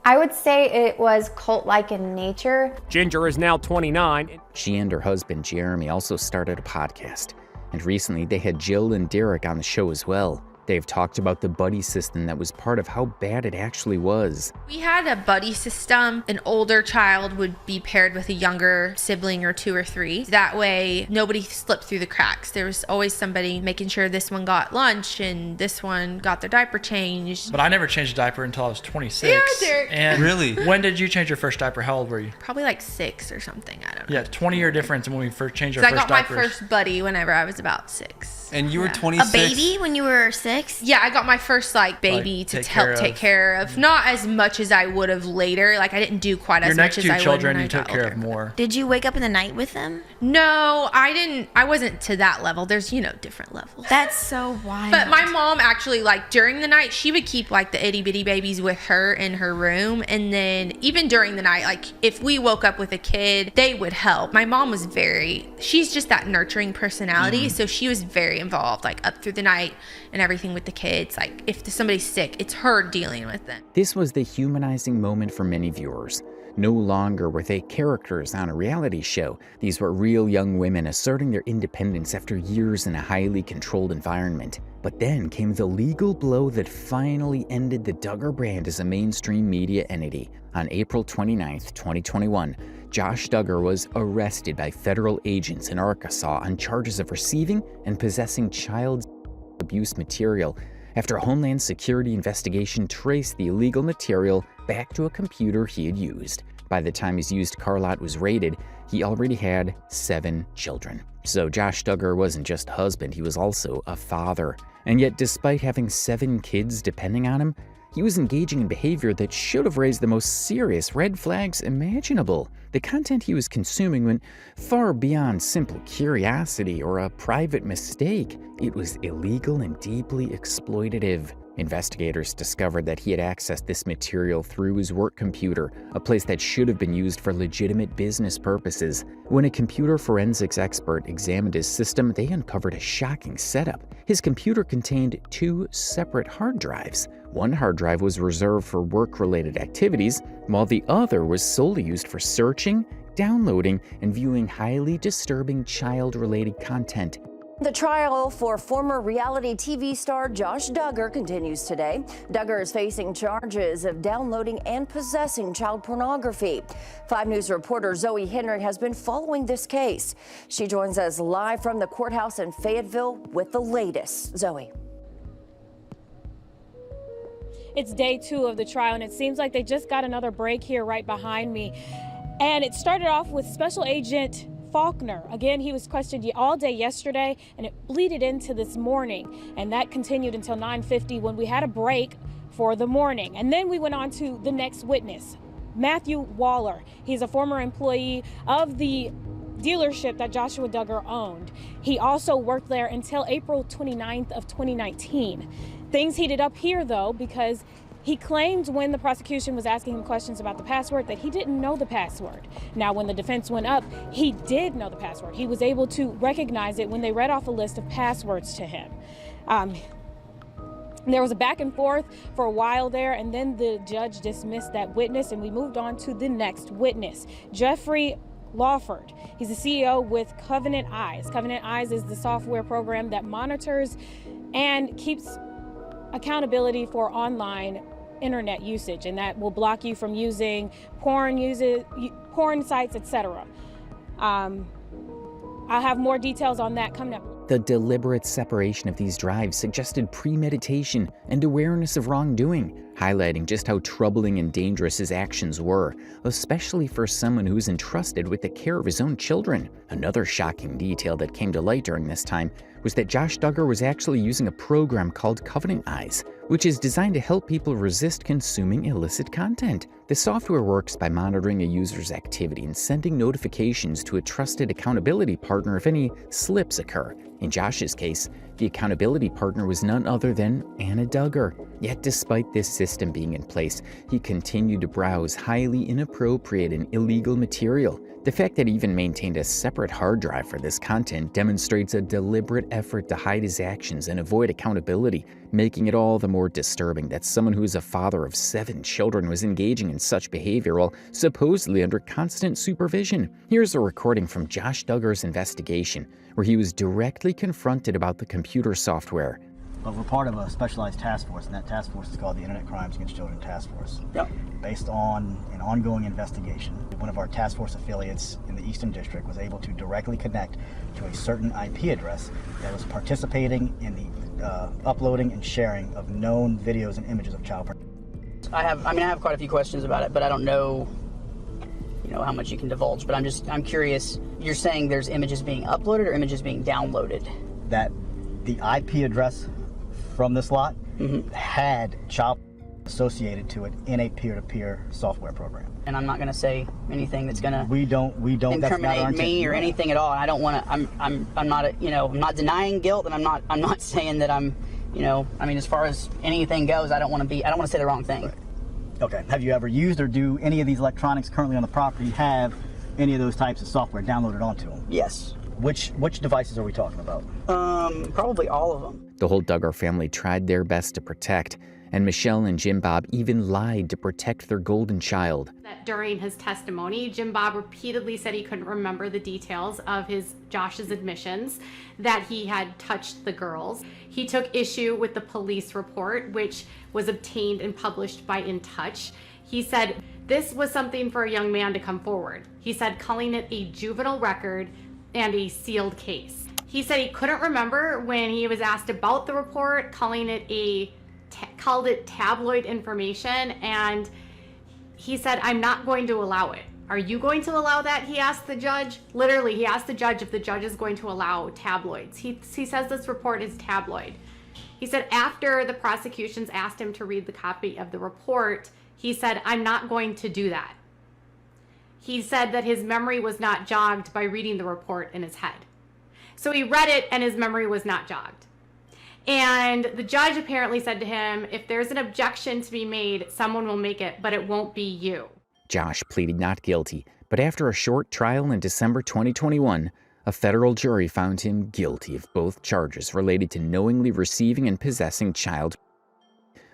I would say it was cult-like in nature. Ginger is now 29. She and her husband Jeremy also started a podcast, and recently they had Jill and Derek on the show as well. They've talked about the buddy system that was part of how bad it actually was. We had a buddy system. An older child would be paired with a younger sibling or 2 or 3. That way, nobody slipped through the cracks. There was always somebody making sure this one got lunch and this one got their diaper changed. But I never changed a diaper until I was 26. Yeah, Derek. And really? When did you change your first diaper? How old were you? Probably like 6 or something. I don't know. Yeah, 20-year difference when we first changed our So first I got diapers. my first buddy whenever I was about 6. And you were 26? A baby when you were 6? Yeah, I got my first like baby to help take care of. Not as much as I would have later. Like I didn't do quite as much as I would. Your next 2 children you took care of more. Did you wake up in the night with them? No, I didn't. I wasn't to that level. There's, different levels. That's so wild. But my mom actually, like during the night, she would keep like the itty bitty babies with her in her room. And then even during the night, like if we woke up with a kid, they would help. My mom was she's just that nurturing personality. So she was very involved, like up through the night and everything with the kids. Like if somebody's sick, it's her dealing with them. This was the humanizing moment for many viewers. No longer were they characters on a reality show. These were real young women asserting their independence after years in a highly controlled environment. But then came the legal blow that finally ended the Duggar brand as a mainstream media entity. On April 29th, 2021, Josh Duggar was arrested by federal agents in Arkansas on charges of receiving and possessing child abuse material after a Homeland Security investigation traced the illegal material back to a computer he had used. By the time his used car lot was raided, he already had 7 children. So Josh Duggar wasn't just a husband, he was also a father. And yet, despite having 7 kids depending on him, he was engaging in behavior that should have raised the most serious red flags imaginable. The content he was consuming went far beyond simple curiosity or a private mistake. It was illegal and deeply exploitative. Investigators discovered that he had accessed this material through his work computer, a place that should have been used for legitimate business purposes. When a computer forensics expert examined his system, they uncovered a shocking setup. His computer contained 2 separate hard drives. One hard drive was reserved for work-related activities, while the other was solely used for searching, downloading, and viewing highly disturbing child-related content. The trial for former reality TV star Josh Duggar continues today. Duggar is facing charges of downloading and possessing child pornography. 5 News reporter Zoe Henry has been following this case. She joins us live from the courthouse in Fayetteville with the latest. Zoe. It's day 2 of the trial, and it seems like they just got another break here right behind me. And it started off with Special Agent Faulkner. Again, he was questioned all day yesterday, and it bleeded into this morning. And that continued until 9:50 when we had a break for the morning. And then we went on to the next witness, Matthew Waller. He's a former employee of the dealership that Joshua Duggar owned. He also worked there until April 29th of 2019. Things heated up here, though, because he claimed when the prosecution was asking him questions about the password that he didn't know the password. Now, when the defense went up, he did know the password. He was able to recognize it when they read off a list of passwords to him. There was a back and forth for a while there, and then the judge dismissed that witness, and we moved on to the next witness, Jeffrey Lawford. He's the CEO with Covenant Eyes. Covenant Eyes is the software program that monitors and keeps accountability for online internet usage, and that will block you from using porn sites, etc. I'll have more details on that coming up. The deliberate separation of these drives suggested premeditation and awareness of wrongdoing, highlighting just how troubling and dangerous his actions were, especially for someone who's entrusted with the care of his own children. Another shocking detail that came to light during this time was that Josh Duggar was actually using a program called Covenant Eyes, which is designed to help people resist consuming illicit content. The software works by monitoring a user's activity and sending notifications to a trusted accountability partner if any slips occur. In Josh's case, the accountability partner was none other than Anna Duggar. Yet despite this system being in place, he continued to browse highly inappropriate and illegal material. The fact that he even maintained a separate hard drive for this content demonstrates a deliberate effort to hide his actions and avoid accountability, making it all the more disturbing that someone who is a father of 7 children was engaging in such behavior while supposedly under constant supervision. Here's a recording from Josh Duggar's investigation, where he was directly confronted about the computer software. But we're part of a specialized task force, and that task force is called the Internet Crimes Against Children Task Force. Yep. Based on an ongoing investigation, one of our task force affiliates in the Eastern District was able to directly connect to a certain IP address that was participating in the uploading and sharing of known videos and images of child pornography. I have quite a few questions about it, but I don't know, how much you can divulge. But I'm curious. You're saying there's images being uploaded or images being downloaded? That the IP address from this lot had child associated to it in a peer-to-peer software program. And I'm not going to say anything that's going to we don't incriminate me or anything at all. And I don't want to. I'm not I'm not denying guilt, and I'm not saying that I'm as far as anything goes, I don't want to say the wrong thing. Right. Okay. Have you ever used or do any of these electronics currently on the property have any of those types of software downloaded onto them? Yes. Which devices are we talking about? Probably all of them. The whole Duggar family tried their best to protect, and Michelle and Jim Bob even lied to protect their golden child. That during his testimony, Jim Bob repeatedly said he couldn't remember the details of Josh's admissions, that he had touched the girls. He took issue with the police report, which was obtained and published by In Touch. He said this was something for a young man to come forward. He said calling it a juvenile record and a sealed case. He said he couldn't remember when he was asked about the report, called it tabloid information, and he said, "I'm not going to allow it." "Are you going to allow that?" he asked the judge. Literally, he asked the judge if the judge is going to allow tabloids. He says this report is tabloid. He said after the prosecutions asked him to read the copy of the report, he said, "I'm not going to do that." He said that his memory was not jogged by reading the report in his head. So he read it and his memory was not jogged. And the judge apparently said to him, if there's an objection to be made, someone will make it, but it won't be you. Josh pleaded not guilty, but after a short trial in December 2021, a federal jury found him guilty of both charges related to knowingly receiving and possessing child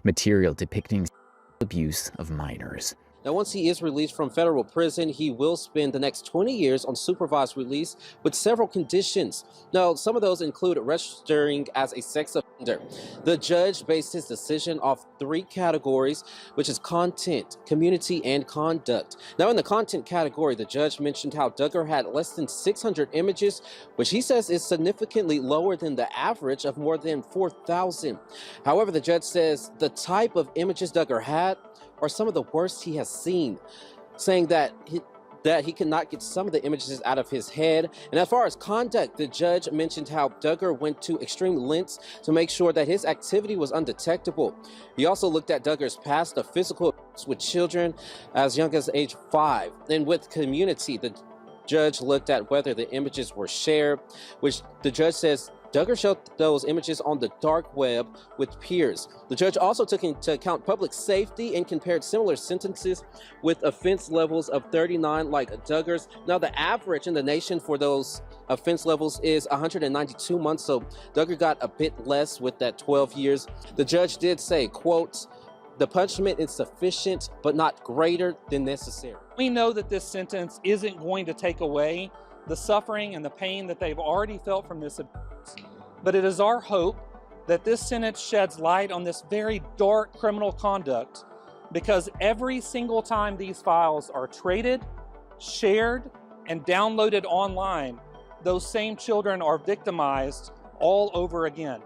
material depicting abuse of minors. Now, once he is released from federal prison, he will spend the next 20 years on supervised release with several conditions. Now, some of those include registering as a sex offender. The judge based his decision off 3 categories, which is content, community, and conduct. Now, in the content category, the judge mentioned how Duggar had less than 600 images, which he says is significantly lower than the average of more than 4,000. However, the judge says the type of images Duggar had are some of the worst he has seen, saying that he cannot get some of the images out of his head. And as far as conduct, the judge mentioned how Duggar went to extreme lengths to make sure that his activity was undetectable. He also looked at Duggar's past of physical abuse with children as young as age 5. And with community, the judge looked at whether the images were shared, which the judge says Duggar showed those images on the dark web with peers. The judge also took into account public safety and compared similar sentences with offense levels of 39 like Duggar's. Now, the average in the nation for those offense levels is 192 months, so Duggar got a bit less with that 12 years. The judge did say, quote, "The punishment is sufficient, but not greater than necessary." We know that this sentence isn't going to take away the suffering and the pain that they've already felt from this abuse. But it is our hope that this sentence sheds light on this very dark criminal conduct, because every single time these files are traded, shared, and downloaded online, those same children are victimized all over again.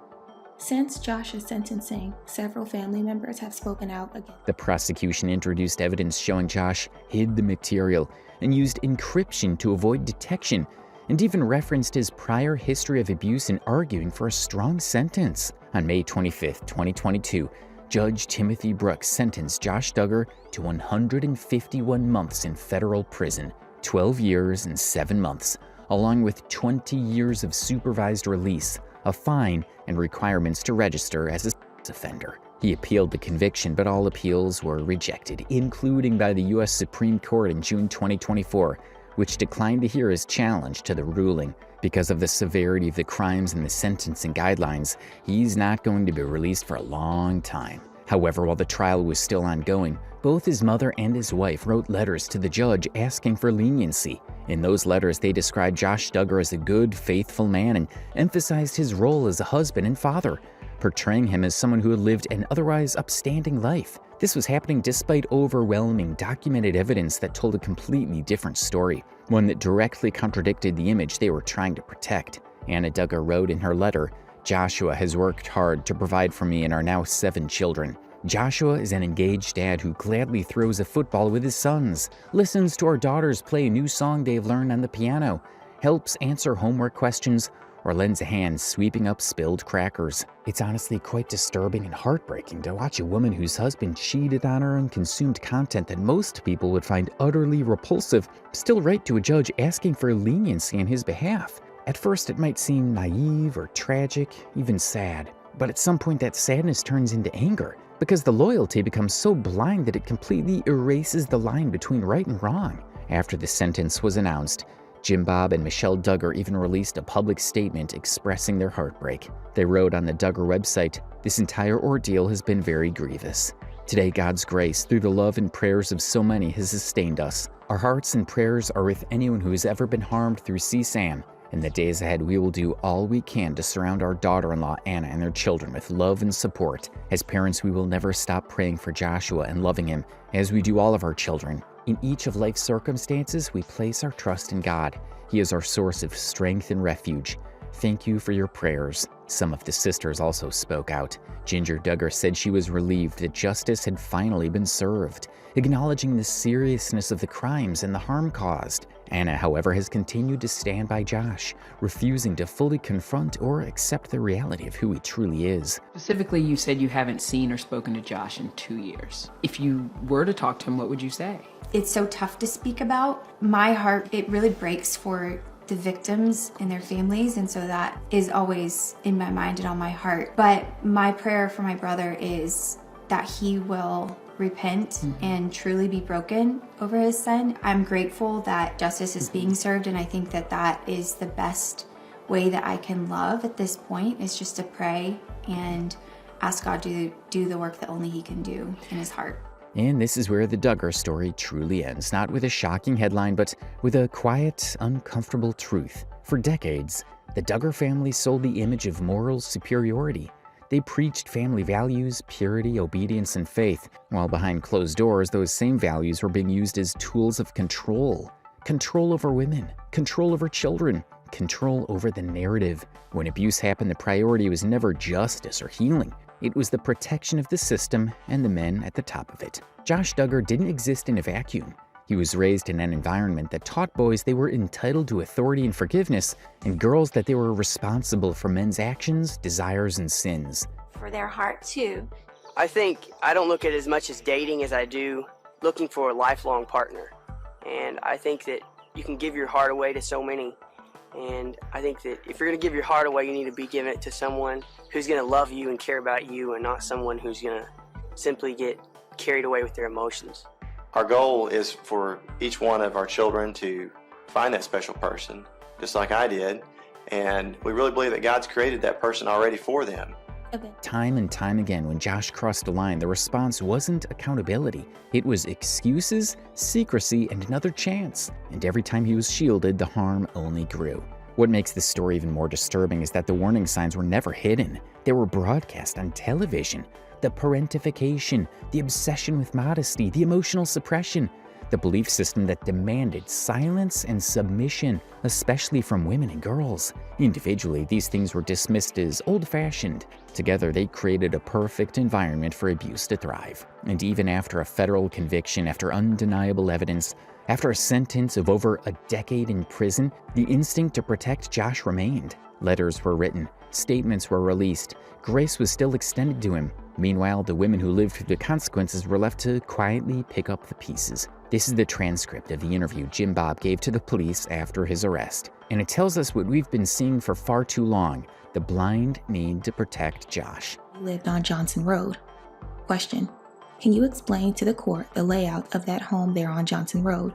Since Josh's sentencing, several family members have spoken out again. The prosecution introduced evidence showing Josh hid the material and used encryption to avoid detection, and even referenced his prior history of abuse in arguing for a strong sentence. On May 25, 2022, Judge Timothy Brooks sentenced Josh Duggar to 151 months in federal prison, 12 years and 7 months, along with 20 years of supervised release, a fine, and requirements to register as a sex offender. He appealed the conviction, but all appeals were rejected, including by the U.S. Supreme Court in June 2024, which declined to hear his challenge to the ruling. Because of the severity of the crimes and the sentencing guidelines, he's not going to be released for a long time. However, while the trial was still ongoing, both his mother and his wife wrote letters to the judge asking for leniency. In those letters, they described Josh Duggar as a good, faithful man and emphasized his role as a husband and father, portraying him as someone who had lived an otherwise upstanding life. This was happening despite overwhelming documented evidence that told a completely different story, one that directly contradicted the image they were trying to protect. Anna Duggar wrote in her letter, "Joshua has worked hard to provide for me and our now 7 children. Joshua is an engaged dad who gladly throws a football with his sons, listens to our daughters play a new song they've learned on the piano, helps answer homework questions, or lends a hand sweeping up spilled crackers." It's honestly quite disturbing and heartbreaking to watch a woman whose husband cheated on her and consumed content that most people would find utterly repulsive still write to a judge asking for leniency on his behalf. At first, it might seem naive or tragic, even sad. But at some point, that sadness turns into anger, because the loyalty becomes so blind that it completely erases the line between right and wrong. After the sentence was announced, Jim Bob and Michelle Duggar even released a public statement expressing their heartbreak. They wrote on the Duggar website, "This entire ordeal has been very grievous. Today, God's grace, through the love and prayers of so many, has sustained us. Our hearts and prayers are with anyone who has ever been harmed through CSAM. In the days ahead, we will do all we can to surround our daughter-in-law, Anna, and their children with love and support. As parents, we will never stop praying for Joshua and loving him, as we do all of our children. In each of life's circumstances, we place our trust in God. He is our source of strength and refuge. Thank you for your prayers." Some of the sisters also spoke out. Ginger Duggar said she was relieved that justice had finally been served, acknowledging the seriousness of the crimes and the harm caused. Anna, however, has continued to stand by Josh, refusing to fully confront or accept the reality of who he truly is. Specifically, you said you haven't seen or spoken to Josh in 2 years. If you were to talk to him, what would you say? It's so tough to speak about. My heart, it really breaks for the victims and their families, and so that is always in my mind and on my heart. But my prayer for my brother is that he will repent and truly be broken over his sin. I'm grateful that justice is being served, and I think that that is the best way that I can love at this point, is just to pray and ask God to do the work that only he can do in his heart. And this is where the Duggar story truly ends, not with a shocking headline, but with a quiet, uncomfortable truth. For decades, the Duggar family sold the image of moral superiority. They preached family values, purity, obedience, and faith, while behind closed doors, those same values were being used as tools of control. Control over women, control over children, control over the narrative. When abuse happened, the priority was never justice or healing. It was the protection of the system and the men at the top of it. Josh Duggar didn't exist in a vacuum. He was raised in an environment that taught boys they were entitled to authority and forgiveness, and girls that they were responsible for men's actions, desires, and sins. For their heart too. I think I don't look at it as much as dating as I do looking for a lifelong partner. And I think that you can give your heart away to so many. And I think that if you're going to give your heart away, you need to be giving it to someone who's going to love you and care about you, and not someone who's going to simply get carried away with their emotions. Our goal is for each one of our children to find that special person, just like I did, and we really believe that God's created that person already for them. Time and time again, when Josh crossed the line, the response wasn't accountability. It was excuses, secrecy, and another chance. And every time he was shielded, the harm only grew. What makes this story even more disturbing is that the warning signs were never hidden. They were broadcast on television. The parentification, the obsession with modesty, the emotional suppression, the belief system that demanded silence and submission, especially from women and girls. Individually, these things were dismissed as old-fashioned. Together, they created a perfect environment for abuse to thrive. And even after a federal conviction, after undeniable evidence, after a sentence of over a decade in prison, the instinct to protect Josh remained. Letters were written, statements were released, grace was still extended to him. Meanwhile, the women who lived through the consequences were left to quietly pick up the pieces. This is the transcript of the interview Jim Bob gave to the police after his arrest, and it tells us what we've been seeing for far too long: the blind need to protect Josh. He lived on Johnson Road. Question: can you explain to the court the layout of that home there on Johnson Road?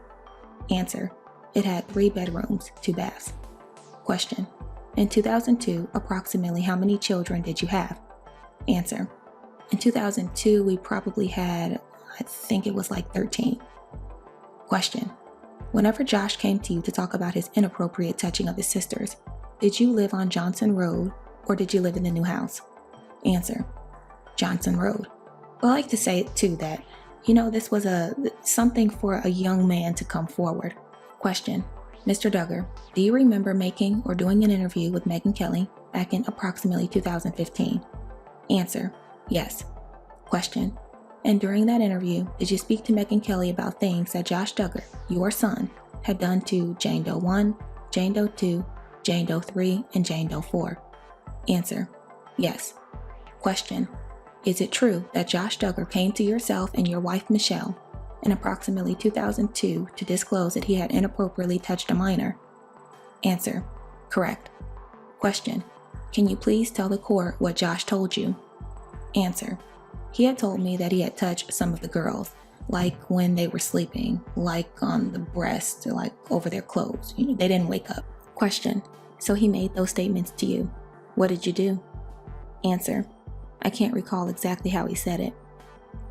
Answer: it had 3 bedrooms, 2 baths. Question: in 2002, approximately how many children did you have? Answer: in 2002, we probably had, I think it was like 13. Question: whenever Josh came to you to talk about his inappropriate touching of his sisters, did you live on Johnson Road or did you live in the new house? Answer: Johnson Road. Well, I like to say too that, this was something for a young man to come forward. Question: Mr. Duggar, do you remember making or doing an interview with Megyn Kelly back in approximately 2015? Answer: yes. Question: and during that interview, did you speak to Megyn Kelly about things that Josh Duggar, your son, had done to Jane Doe 1, Jane Doe 2, Jane Doe 3, and Jane Doe 4? Answer: yes. Question: is it true that Josh Duggar came to yourself and your wife Michelle in approximately 2002 to disclose that he had inappropriately touched a minor? Answer: correct. Question: can you please tell the court what Josh told you? Answer: he had told me that he had touched some of the girls, like when they were sleeping, like on the breast, or like over their clothes. They didn't wake up. Question: so he made those statements to you. What did you do? Answer: I can't recall exactly how he said it.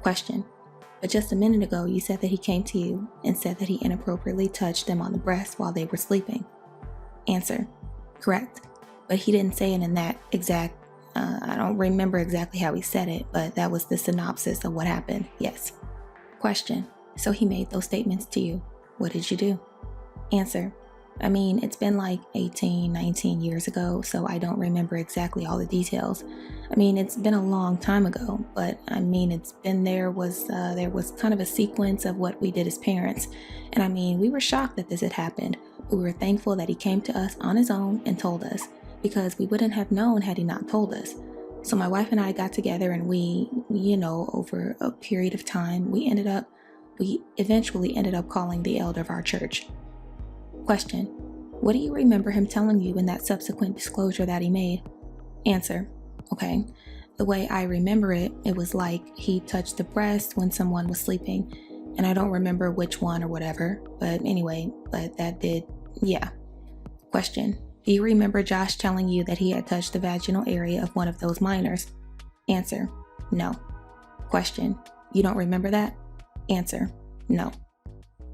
Question: but just a minute ago you said that he came to you and said that he inappropriately touched them on the breast while they were sleeping. Answer: correct. But he didn't say it in that exact, I don't remember exactly how he said it, but that was the synopsis of what happened. Yes. Question: so he made those statements to you. What did you do? Answer: I mean, it's been like 18, 19 years ago, so I don't remember exactly all the details. I mean, it's been a long time ago, but I mean, there was kind of a sequence of what we did as parents. And I mean, we were shocked that this had happened, but we were thankful that he came to us on his own and told us, because we wouldn't have known had he not told us. So my wife and I got together and we, over a period of time, we eventually ended up calling the elder of our church. Question: what do you remember him telling you in that subsequent disclosure that he made? Answer: okay, the way I remember it, it was like he touched the breast when someone was sleeping, and I don't remember which one or whatever, but anyway, that did, yeah. Question: do you remember Josh telling you that he had touched the vaginal area of one of those minors? Answer: no. Question: you don't remember that? Answer: no.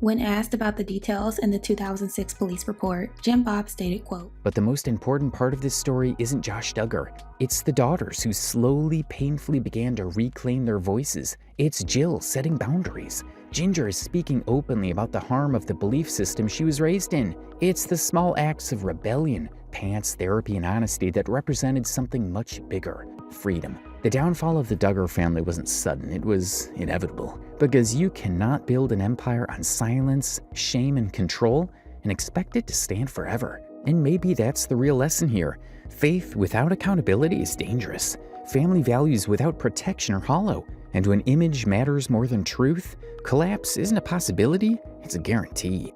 When asked about the details in the 2006 police report, Jim Bob stated, quote, But the most important part of this story isn't Josh Duggar. It's the daughters who slowly, painfully began to reclaim their voices. It's Jill setting boundaries. Ginger is speaking openly about the harm of the belief system she was raised in. It's the small acts of rebellion, pants, therapy, and honesty that represented something much bigger: freedom. The downfall of the Duggar family wasn't sudden, it was inevitable. Because you cannot build an empire on silence, shame, and control and expect it to stand forever. And maybe that's the real lesson here. Faith without accountability is dangerous. Family values without protection are hollow. And when image matters more than truth, collapse isn't a possibility, it's a guarantee.